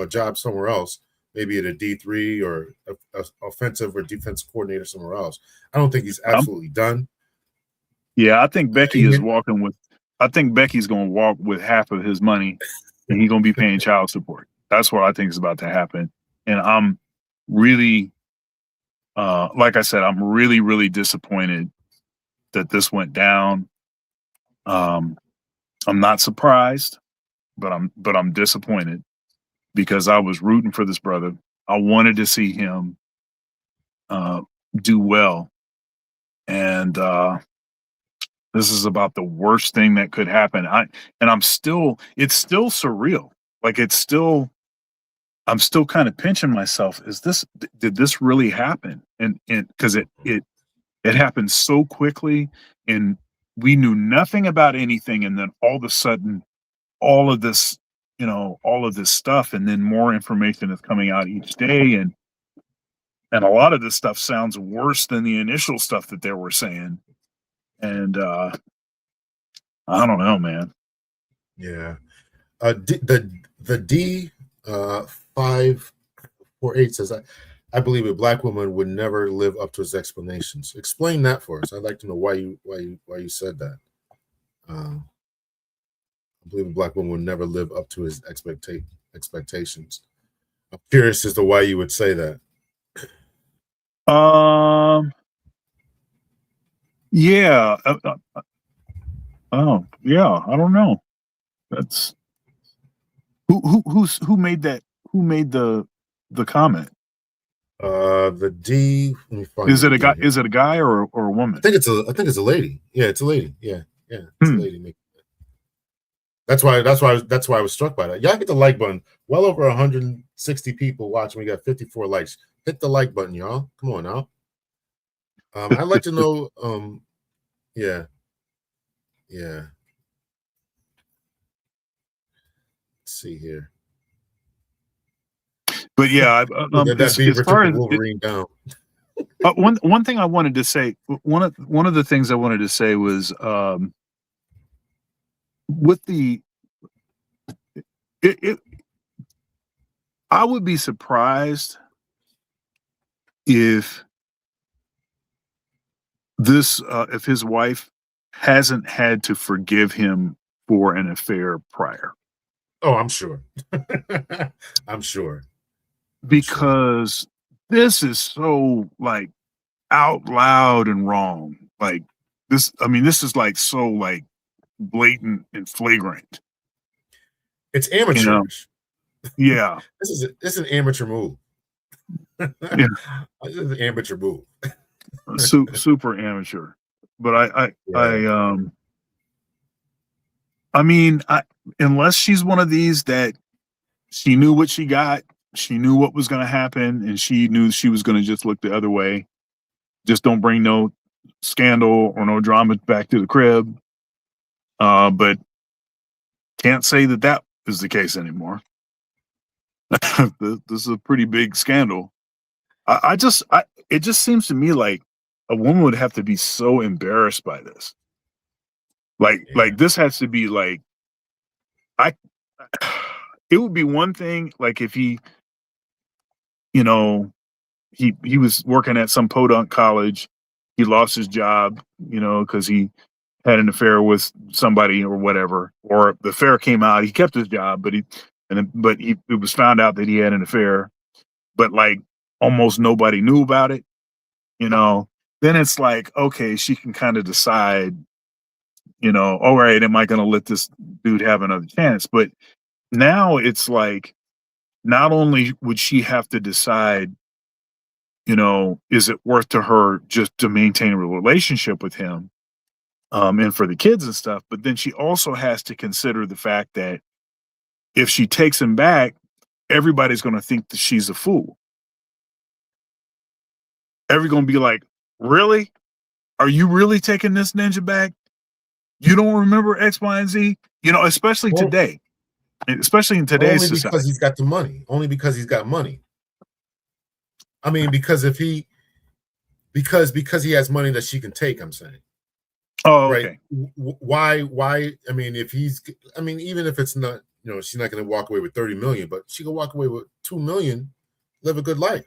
job somewhere else, maybe at a D3 or a offensive or defense coordinator somewhere else. I don't think he's absolutely done. Yeah, I think Becky is walking with. I think Becky's going to walk with half of his money, and he's going to be paying child support. That's what I think is about to happen. And I'm really, like I said, I'm really, really disappointed that this went down. I'm not surprised, but I'm disappointed because I was rooting for this brother. I wanted to see him do well, and this is about the worst thing that could happen. It's still surreal. Like I'm still kind of pinching myself. Did this really happen? And because it happened so quickly and we knew nothing about anything. And then all of a sudden, all of this stuff, and then more information is coming out each day. And a lot of this stuff sounds worse than the initial stuff that they were saying. And I don't know, man. Yeah. The D 548 says, I believe a black woman would never live up to his explanations. Explain that for us. I'd like to know why you said that. I believe a black woman would never live up to his expectations. I'm curious as to why you would say that. Yeah. Oh, yeah. I don't know. That's who made that? Who made the comment? The D. Let me find is it a guy? Is it a guy or a woman? I think it's a lady. Yeah, it's a lady. Yeah, it's a lady. That's why I was struck by that. Y'all hit the like button. Well over 160 people watching. We got 54 likes. Hit the like button, y'all. Come on now. I'd like to know. Yeah. Let's see here. But yeah, as far as Wolverine down. One thing I wanted to say. One of the things I wanted to say was with I would be surprised if his wife hasn't had to forgive him for an affair prior. Oh, I'm sure. I'm sure. Because this is so like out loud and wrong. Like this, I mean, this is like so like blatant and flagrant. It's amateurish. Yeah. This is an amateur move. Yeah. This is an amateur move. Super amateur. But I mean, unless she's one of these that she knew what she got, she knew what was going to happen, and she knew she was going to just look the other way. just don't bring no scandal or no drama back to the crib. But can't say that that is the case anymore. This is a pretty big scandal. It just seems to me like a woman would have to be so embarrassed by this. Like this has to be like, it would be one thing, like if he, you know, he was working at some podunk college, he lost his job, you know, because he had an affair with somebody or whatever, or the affair came out, he kept his job, but it was found out that he had an affair, but like almost nobody knew about it, you know. Then it's like, okay, she can kind of decide, you know, all right, am I going to let this dude have another chance? But now it's like, not only would she have to decide, you know, is it worth to her just to maintain a relationship with him, and for the kids and stuff, but then she also has to consider the fact that if she takes him back, everybody's going to think that she's a fool. Everyone's going to be like, really? Are you really taking this ninja back? You don't remember X, Y, and Z? You know, especially today. Especially in today's only society. Because he's got the money. Only because he's got money. I mean, because he has money that she can take, I'm saying. Oh, right. okay. Why? I mean, even if it's not, you know, she's not going to walk away with 30 million, but she can walk away with 2 million, live a good life.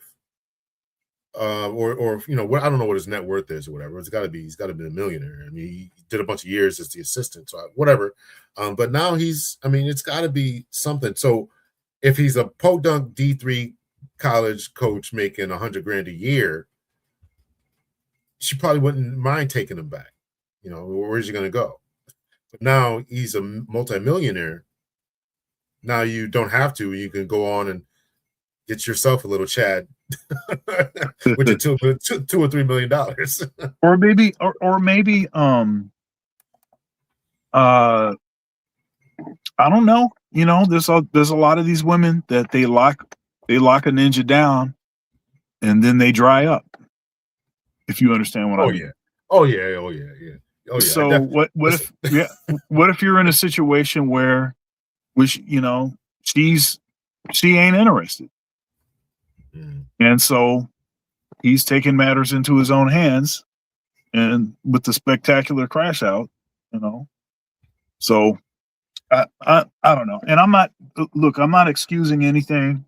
Or you know, what, I don't know what his net worth is or whatever. He's got to be a millionaire. I mean, he did a bunch of years as the assistant, so whatever. But now it's got to be something. So if he's a podunk D3 college coach making $100,000 a year, she probably wouldn't mind taking him back. You know, where's he going to go? But now he's a multimillionaire. Now you don't have to. You can go on and get yourself a little Chad with your $2 or $3 million. or maybe, I don't know. You know, there's a lot of these women that they lock a ninja down, and then they dry up. If you understand what I mean. Oh yeah. So what if you're in a situation where, you know, she ain't interested, and so he's taking matters into his own hands, and with the spectacular crash out, you know. So I don't know, and I'm not excusing anything.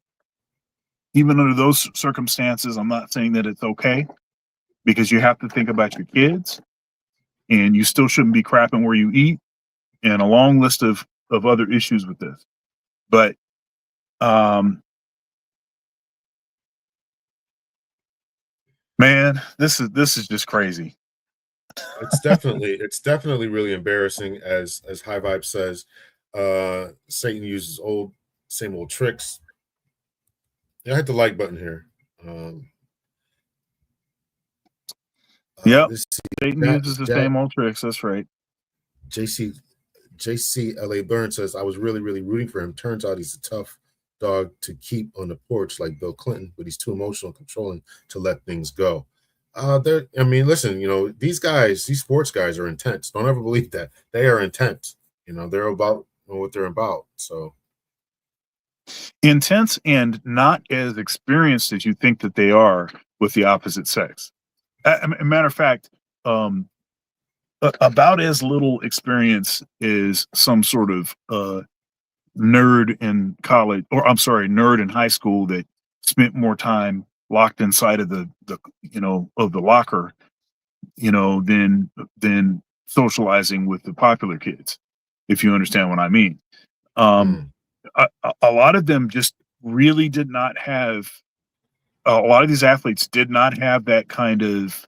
Even under those circumstances, I'm not saying that it's okay, because you have to think about your kids, and you still shouldn't be crapping where you eat, and a long list of other issues with this. But man, this is just crazy. It's definitely really embarrassing, as High Vibe says. Satan uses same old tricks. Yeah, I hit the like button here. Yep. Satan uses the same old tricks. That's right. JC LA Burn says, I was really rooting for him. Turns out he's a tough dog to keep on the porch like Bill Clinton, but he's too emotional and controlling to let things go. Listen, you know, these sports guys are intense. Don't ever believe that. They are intense. You know, they're about what they're about. So intense and not as experienced as you think that they are with the opposite sex. As a matter of fact, about as little experience as some sort of nerd in college, or I'm sorry, nerd in high school that spent more time locked inside of the locker, you know, than socializing with the popular kids, if you understand what I mean. A lot of them just really did not have, a lot of these athletes did not have that kind of,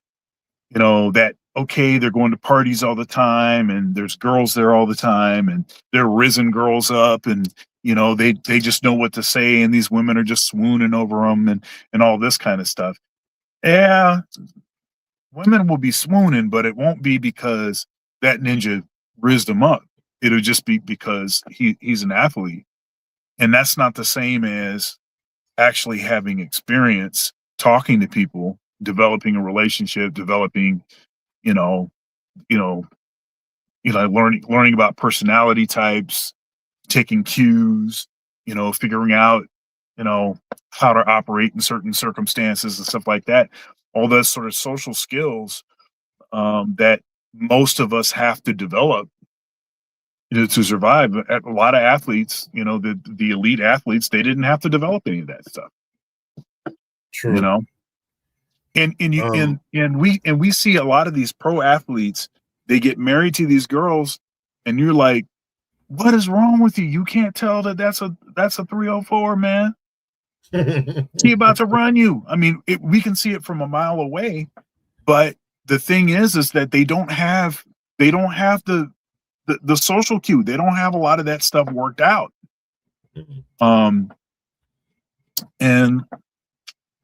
you know, that, okay, they're going to parties all the time and there's girls there all the time and they're rizzing girls up, and, you know, they just know what to say, and these women are just swooning over them and all this kind of stuff. Yeah, women will be swooning, but it won't be because that ninja rizzed them up. It'll just be because he's an athlete. And that's not the same as actually having experience talking to people developing a relationship, developing, you know, learning about personality types, taking cues, figuring out, how to operate in certain circumstances and stuff like that. All those sort of social skills that most of us have to develop to survive. A lot of athletes, the elite athletes, they didn't have to develop any of that stuff. True. And we see a lot of these pro athletes, they get married to these girls, and you're like, what is wrong with you? You can't tell that that's a 304, man. She about to run you. I mean, we can see it from a mile away, but the thing is that they don't have the social cue. They don't have a lot of that stuff worked out. And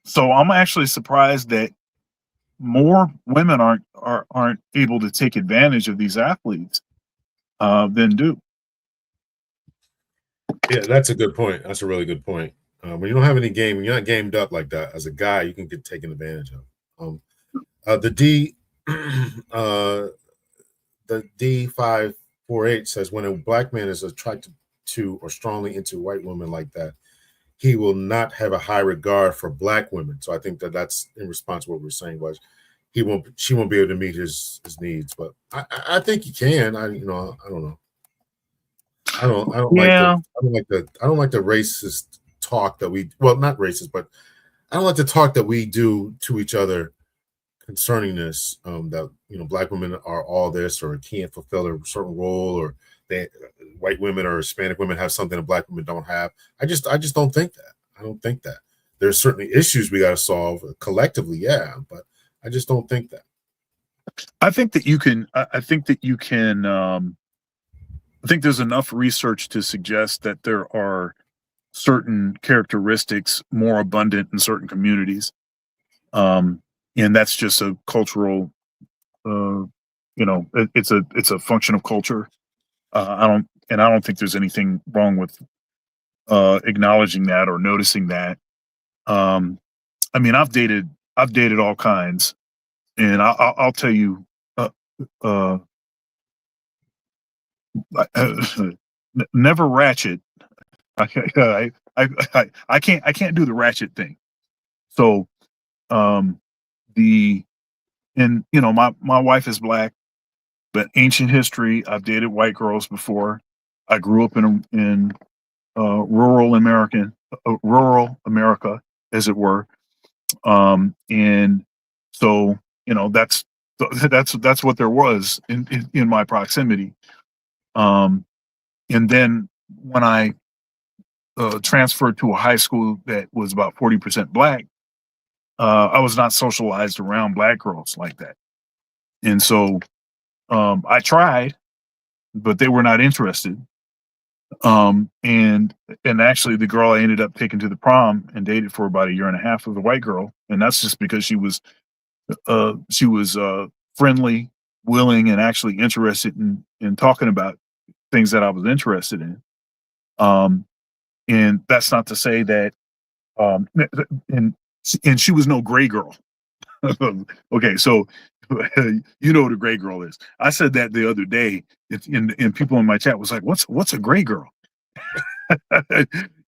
so I'm actually surprised that more women aren't able to take advantage of these athletes than do. Yeah, that's a good point. That's a really good point. When you don't have any game, when you're not gamed up like that as a guy, you can get taken advantage of. The D548 says when a black man is attracted to or strongly into white women like that, he will not have a high regard for black women. So I think that's in response to what we're saying was she won't be able to meet his needs. But I think he can. I don't know. I don't like the racist talk that not racist, but I don't like the talk that we do to each other concerning this. That black women are all this or can't fulfill a certain role, or white women or Hispanic women have something that black women don't have. I just don't think that. I don't think that. There's certainly issues we got to solve collectively, yeah, but I just don't think that. I think that you can. I think there's enough research to suggest that there are certain characteristics more abundant in certain communities, and that's just a cultural. It's a function of culture. I don't think there's anything wrong with acknowledging that or noticing that. I mean, I've dated all kinds, and I'll tell you, never ratchet. I can't do the ratchet thing. So, my wife is black, but ancient history, I've dated white girls before. I grew up in rural America, as it were. And so, that's what there was in my proximity. And then when I transferred to a high school that was about 40% black, I was not socialized around black girls like that. And so I tried, but they were not interested. And actually the girl I ended up taking to the prom and dated for about 1.5 years was a white girl. And that's just because she was friendly, willing, and actually interested in talking about things that I was interested in. And that's not to say that, and she was no gray girl. Okay, so you know what a gray girl is. I said that the other day, and people in my chat was like, "What's a gray girl?"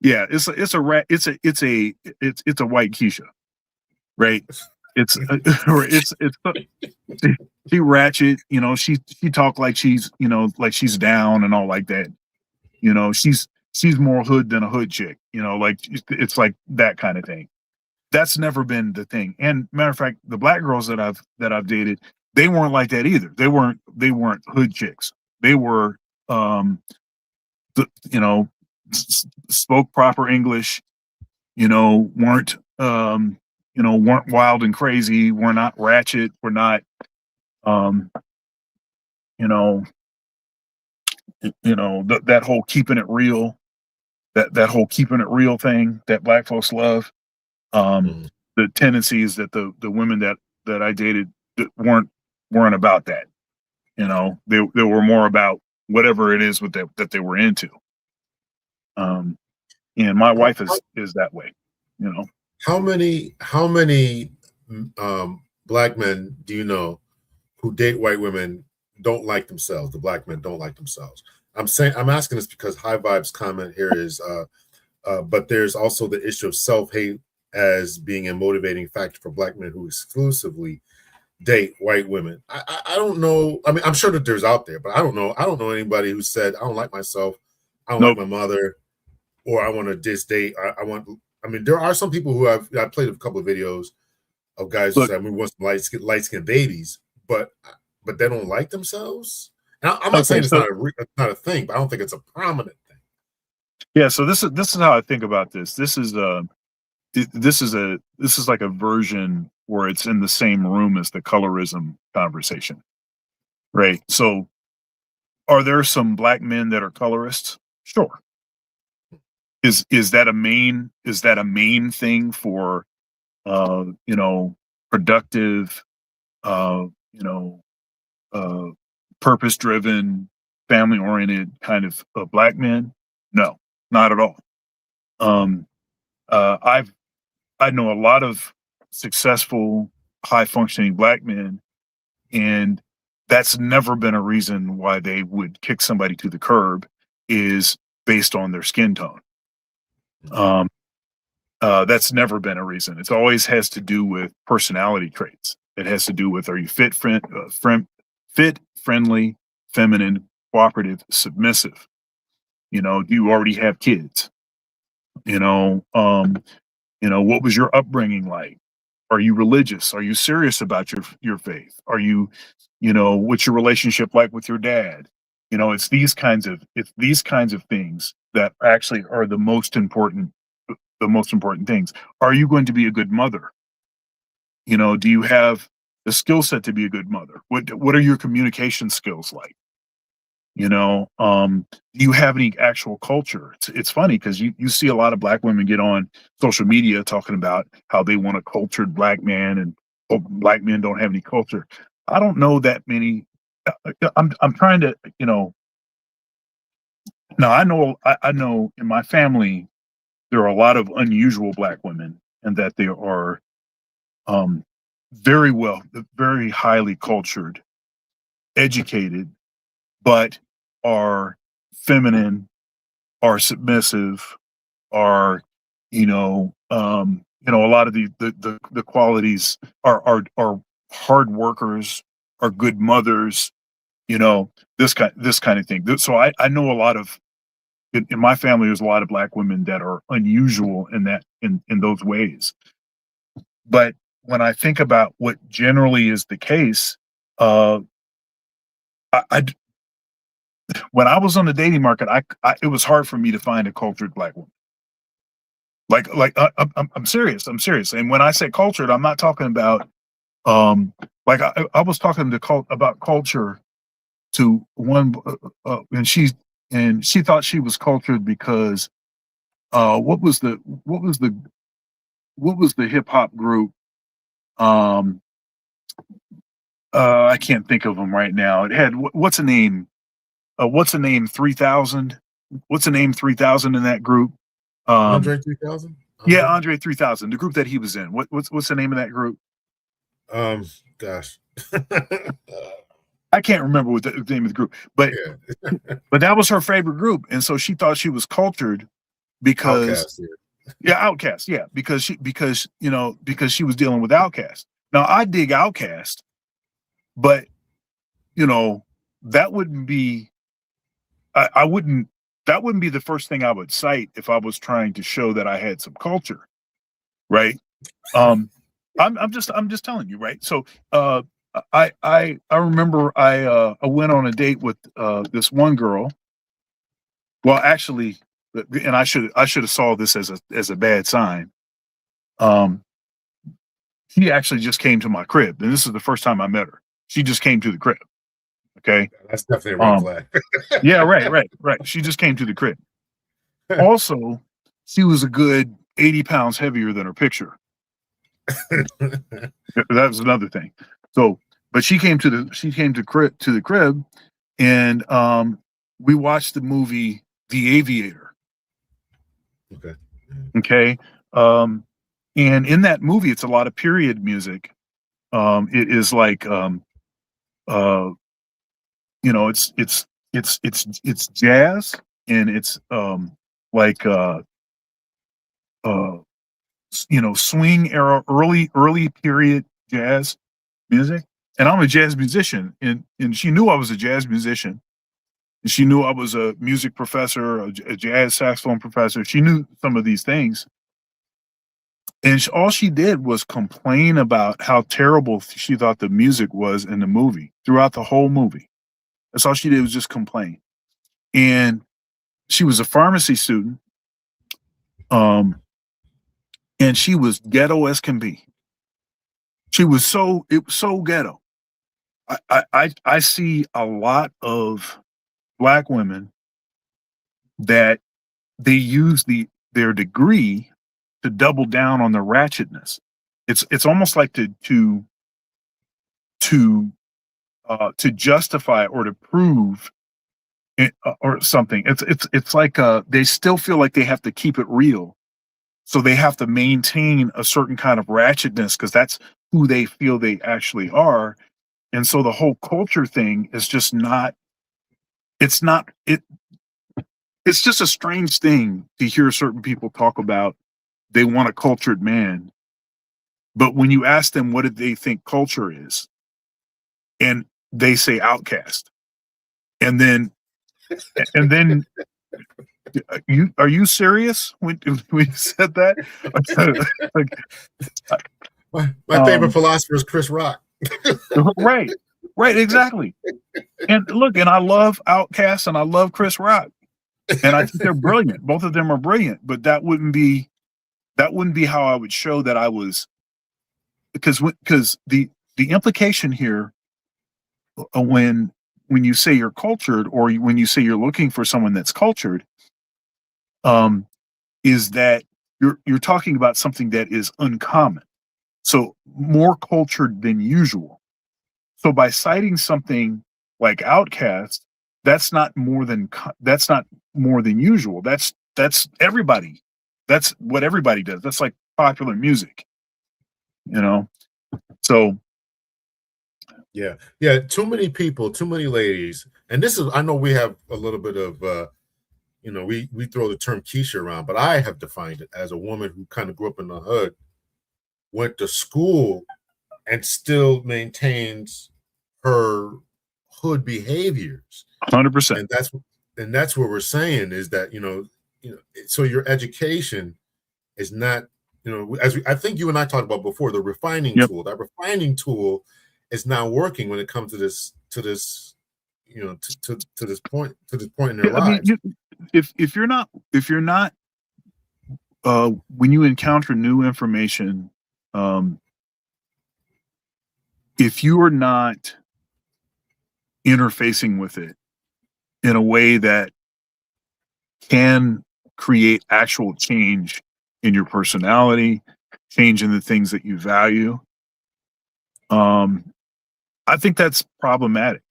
Yeah, it's a white Keisha, right? She ratchet, she talk like she's she's down and all like that. She's more hood than a hood chick, like it's like that kind of thing. That's never been the thing. And matter of fact, the black girls that I've dated, they weren't like that either. They weren't hood chicks. They were, spoke proper English, weren't wild and crazy. We're not ratchet. We're not, that whole keeping it real, that whole keeping it real thing that black folks love. The tendencies that the women that I dated weren't about that. They were more about whatever it is that they were into. And my wife is that way. How many black men do you know who date white women don't like themselves? The black men don't like themselves. I'm asking this because High Vibes comment here is, but there's also the issue of self-hate as being a motivating factor for black men who exclusively date white women. I don't know. I mean, I'm sure that there's out there, but I don't know. I don't know anybody who said I don't like myself, I don't like my mother, or I want to diss date. I mean, there are some people who I played a couple of videos of guys who said we want some light skinned babies, but they don't like themselves. And I'm not saying it's not a thing, but I don't think it's a prominent thing. Yeah. So this is how I think about this. This is like a version where it's in the same room as the colorism conversation, right? So, are there some black men that are colorists? Sure. Is that a main thing for productive, purpose driven, family oriented kind of black men? No, not at all. I know a lot of successful, high functioning black men, and that's never been a reason why they would kick somebody to the curb, is based on their skin tone. That's never been a reason. It always has to do with personality traits. It has to do with, are you fit, friendly, feminine, cooperative, submissive? Do you already have kids? What was your upbringing like? Are you religious? Are you serious about your faith? Are you, what's your relationship like with your dad? It's these kinds of things that actually are the most important things. Are you going to be a good mother? Do you have the skill set to be a good mother? What are your communication skills like? Do you have any actual culture? It's funny because you see a lot of black women get on social media talking about how they want a cultured black man, and black men don't have any culture. I don't know that many. I'm trying to, now I know in my family there are a lot of unusual black women, and that they are very highly cultured, educated, but are feminine, are submissive, are a lot of the qualities are hard workers, are good mothers, this kind of thing. So I know a lot of, in my family, there's a lot of black women that are unusual in those ways. But when I think about what generally is the case, when I was on the dating market, it was hard for me to find a cultured black woman. I'm serious. And when I say cultured, I'm not talking about I was talking about culture to one, and she thought she was cultured because what was the hip hop group? I can't think of them right now. It had what's the name? 3000? What's the name 3000 in that group? Andre 3000? Yeah, Andre 3000, the group that he was in. What's the name of that group? Gosh. I can't remember what the name of the group, but but that was her favorite group, and so she thought she was cultured because Outkast, because she was dealing with Outkast. Now I dig Outkast, but that wouldn't be that wouldn't be the first thing I would cite if I was trying to show that I had some culture, right? I'm just telling you, right? So I remember I went on a date with this one girl. Well, actually, and I should have saw this as a bad sign. She actually just came to my crib, and this is the first time I met her. She just came to the crib. Okay, that's definitely a red flag. Yeah, right. She just came to the crib. Also, she was a good 80 pounds heavier than her picture. That was another thing. So, but she came to the crib, and we watched the movie The Aviator. Okay. Okay. And in that movie, it's a lot of period music. It is like, it's jazz, and it's like swing era, early period jazz music. And I'm a jazz musician, and she knew I was a jazz musician. And she knew I was a music professor, a jazz saxophone professor. She knew some of these things. And all she did was complain about how terrible she thought the music was in the movie throughout the whole movie. That's all she did, was just complain. And she was a pharmacy student. And she was ghetto as can be. It was so ghetto. I see a lot of Black women that they use their degree to double down on the ratchetness. It's almost like to justify or to prove it, or something. It's like they still feel like they have to keep it real, so they have to maintain a certain kind of ratchetness because that's who they feel they actually are. And so the whole culture thing is just not. It's not it. It's just a strange thing to hear certain people talk about. They want a cultured man, but when you ask them what do they think culture is, and they say outcast, and then are you serious when you said that? Like, my favorite philosopher is Chris Rock. right, exactly. And look, and I love Outkast and I love Chris Rock, and I think they're brilliant. Both of them are brilliant, but that wouldn't be how I would show that I was, because the implication here, when you say you're cultured, or when you say you're looking for someone that's cultured, is that you're talking about something that is uncommon, so more cultured than usual. So by citing something like Outkast, that's not more than usual. That's everybody. That's what everybody does. That's like popular music, So Yeah. Too many people, too many ladies, and this is, I know we have a little bit of we throw the term Keisha around, but I have defined it as a woman who kind of grew up in the hood, went to school, and still maintains her hood behaviors. 100%. And that's what we're saying is that so your education is not, as I think you and I talked about before, the refining Yep. tool. That refining tool is not working when it comes to this to this point in their lives. If you're not when you encounter new information, if you are not interfacing with it in a way that can create actual change in your personality, change in the things that you value, I think that's problematic,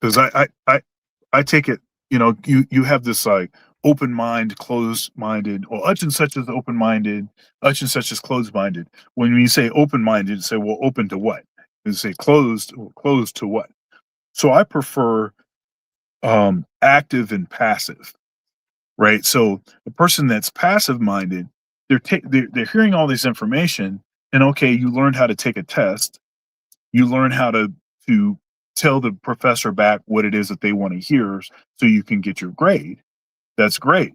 because I take it, you have this like open mind, closed minded, or such and such is open minded, such and such is closed minded. When you say open minded, you say, well, open to what? And say closed, well, closed to what? So I prefer active and passive, right? So the person that's passive minded, they're hearing all this information, and okay, you learned how to take a test, you learn how to tell the professor back what it is that they want to hear, so you can get your grade. That's great,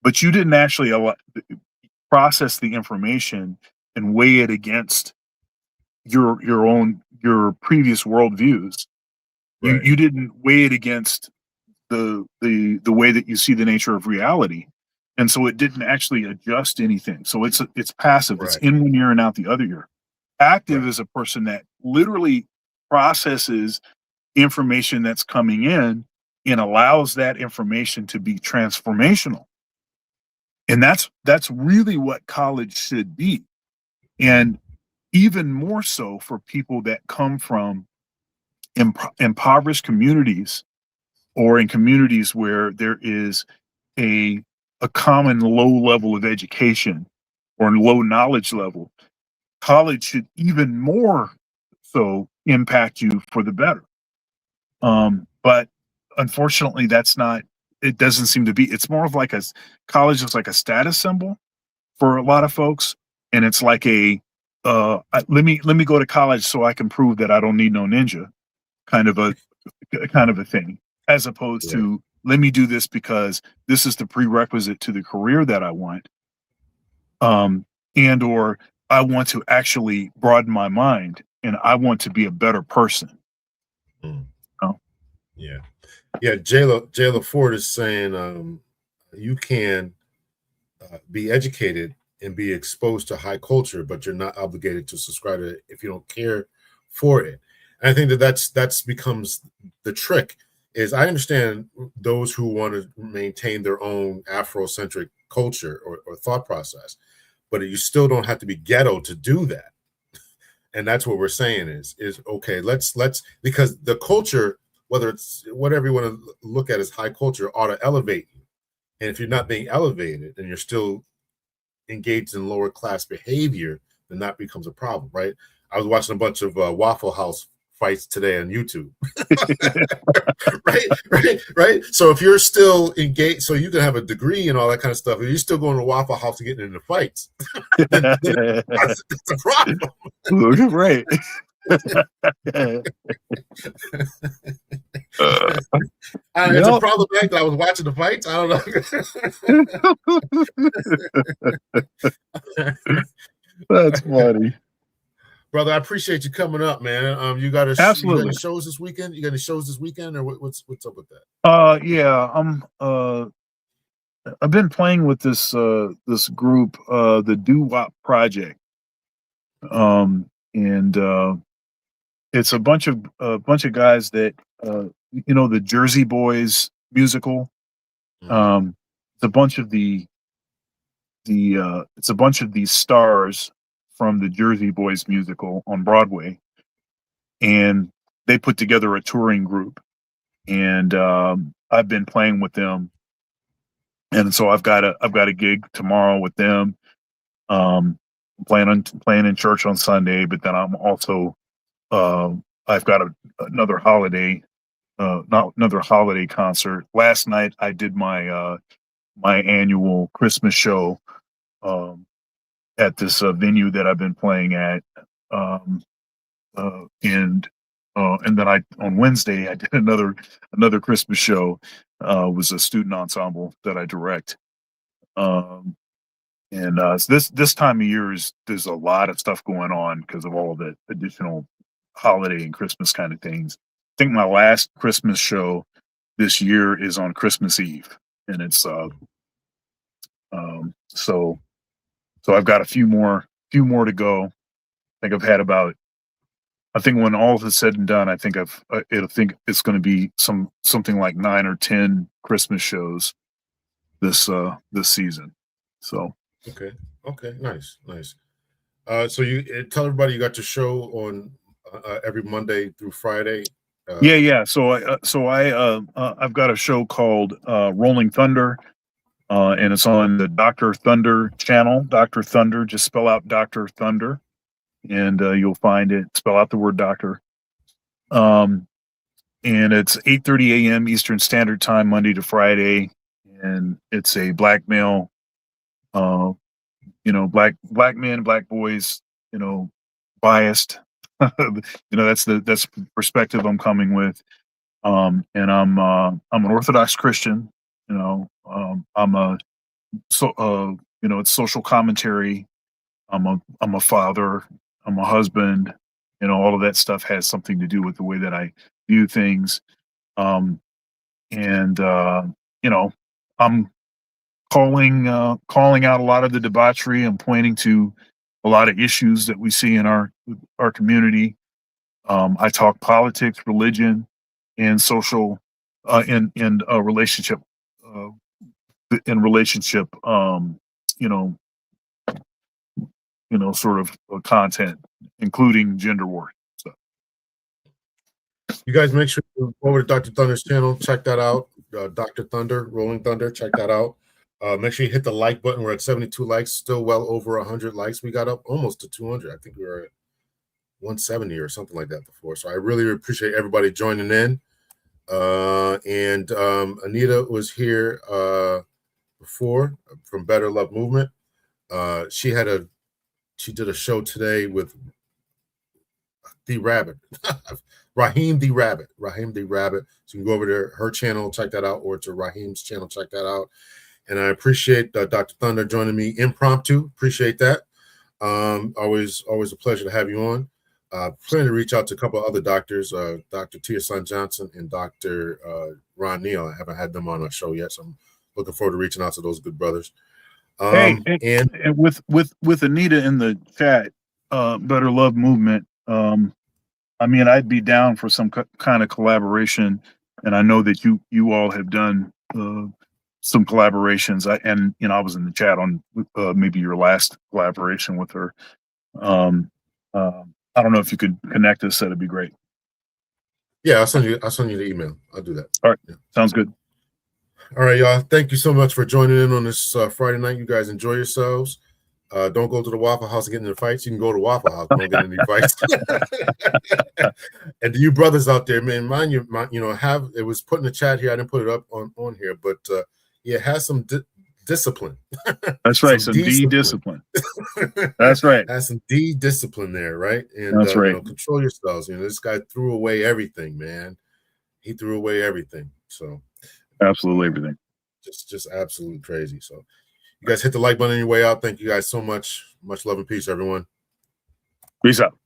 but you didn't actually process the information and weigh it against your previous worldviews. Right. You didn't weigh it against the way that you see the nature of reality, and so it didn't actually adjust anything. So it's passive. Right. It's in one ear and out the other ear. Active is a person that literally processes information that's coming in and allows that information to be transformational. And that's really what college should be. And even more so for people that come from impoverished communities, or in communities where there is a common low level of education, or low knowledge level, college should even more so impact you for the better. But unfortunately, that's not, it doesn't seem to be. It's more of like college is like a status symbol for a lot of folks. And it's like let me go to college so I can prove that I don't need no ninja kind of a thing, as opposed to let me do this because this is the prerequisite to the career that I want. And or I want to actually broaden my mind and I want to be a better person. Oh. Yeah. Jayla Ford is saying you can be educated and be exposed to high culture, but you're not obligated to subscribe to it if you don't care for it. And I think that's becomes the trick. Is I understand those who want to maintain their own Afrocentric culture or thought process, but you still don't have to be ghetto to do that. And that's what we're saying is okay, let's because the culture, whether it's whatever you want to look at as high culture, ought to elevate you. And if you're not being elevated and you're still engaged in lower class behavior, then that becomes a problem, right? I was watching a bunch of Waffle House fights today on YouTube. right. So if you're still engaged, so you can have a degree and all that kind of stuff, and you're still going to Waffle House and getting into fights, then that's a problem. Right. It's a problem that I was watching the fights. I don't know. That's funny. Brother, I appreciate you coming up, man. You got any shows this weekend? You got any shows this weekend, or what's up with that? Yeah, I've been playing with this group, the Doo Wop Project, and it's a bunch of guys that the Jersey Boys musical. It's a bunch of it's a bunch of these stars from the Jersey Boys musical on Broadway, and they put together a touring group, and I've been playing with them, and so I've got a gig tomorrow with them. Playing in church on Sunday, but then I'm also I've got another holiday concert. Last night I did my annual Christmas show at this venue that I've been playing at, and then on Wednesday I did another Christmas show. Was a student ensemble that I direct, and so this time of year there's a lot of stuff going on because of all of the additional holiday and Christmas kind of things. I think my last Christmas show this year is on Christmas Eve, and it's so I've got a few more to go. I think I've had I think when all of it's said and done, I think it's going to be something like 9 or 10 Christmas shows this season. So okay, nice. So you tell everybody you got your show on every Monday through Friday. Yeah. So I've got a show called Rolling Thunder, and it's on the Dr. Thunder channel. Dr. Thunder, just spell out Dr. Thunder, and you'll find it. Spell out the word doctor. And it's 8:30 a.m. Eastern Standard Time, Monday to Friday, and it's a black male, black men, black boys, biased. That's the perspective I'm coming with. And I'm an Orthodox Christian. It's social commentary. I'm a father. I'm a husband. All of that stuff has something to do with the way that I view things. I'm calling out a lot of the debauchery. I'm pointing to a lot of issues that we see in our community. I talk politics, religion, and social in relationship sort of content, including gender war stuff. You guys make sure you go over to Dr. Thunder's channel, check that out. Dr. Thunder, Rolling Thunder, check that out. Make sure you hit the like button. We're at 72 likes, still well over 100 likes. We got up almost to 200. I think we were at 170 or something like that before. So I really appreciate everybody joining in. And Anita was here before from Better Love Movement. She did a show today with the Rabbit, Raheem the Rabbit. So you can go over to her channel, check that out, or to Raheem's channel, check that out. And I appreciate Dr. Thunder joining me impromptu. Appreciate that. Always a pleasure to have you on. Planning to reach out to a couple of other doctors, Dr. Tia Sun Johnson and Dr. Ron Neal. I haven't had them on our show yet, so I'm looking forward to reaching out to those good brothers. And with Anita in the chat, Better Love Movement. I mean, I'd be down for some kind of collaboration, and I know that you all have done some collaborations. I was in the chat on maybe your last collaboration with her. I don't know if you could connect us. That'd be great. Yeah, I'll send you the email. I'll do that. All right, yeah. Sounds good. All right, y'all. Thank you so much for joining in on this Friday night. You guys enjoy yourselves. Don't go to the Waffle House and get into fights. You can go to Waffle House, but don't get into any fights. And to you brothers out there, man, it was put in the chat here. I didn't put it up on here, but yeah, have some discipline. That's right. Some D-discipline. That's right. Have some D-discipline there, right? And that's right. Control yourselves. This guy threw away everything, man. He threw away everything. So absolutely everything. Just absolutely crazy. So you guys hit the like button on your way out. Thank you guys so much. Much love and peace, everyone. Peace out.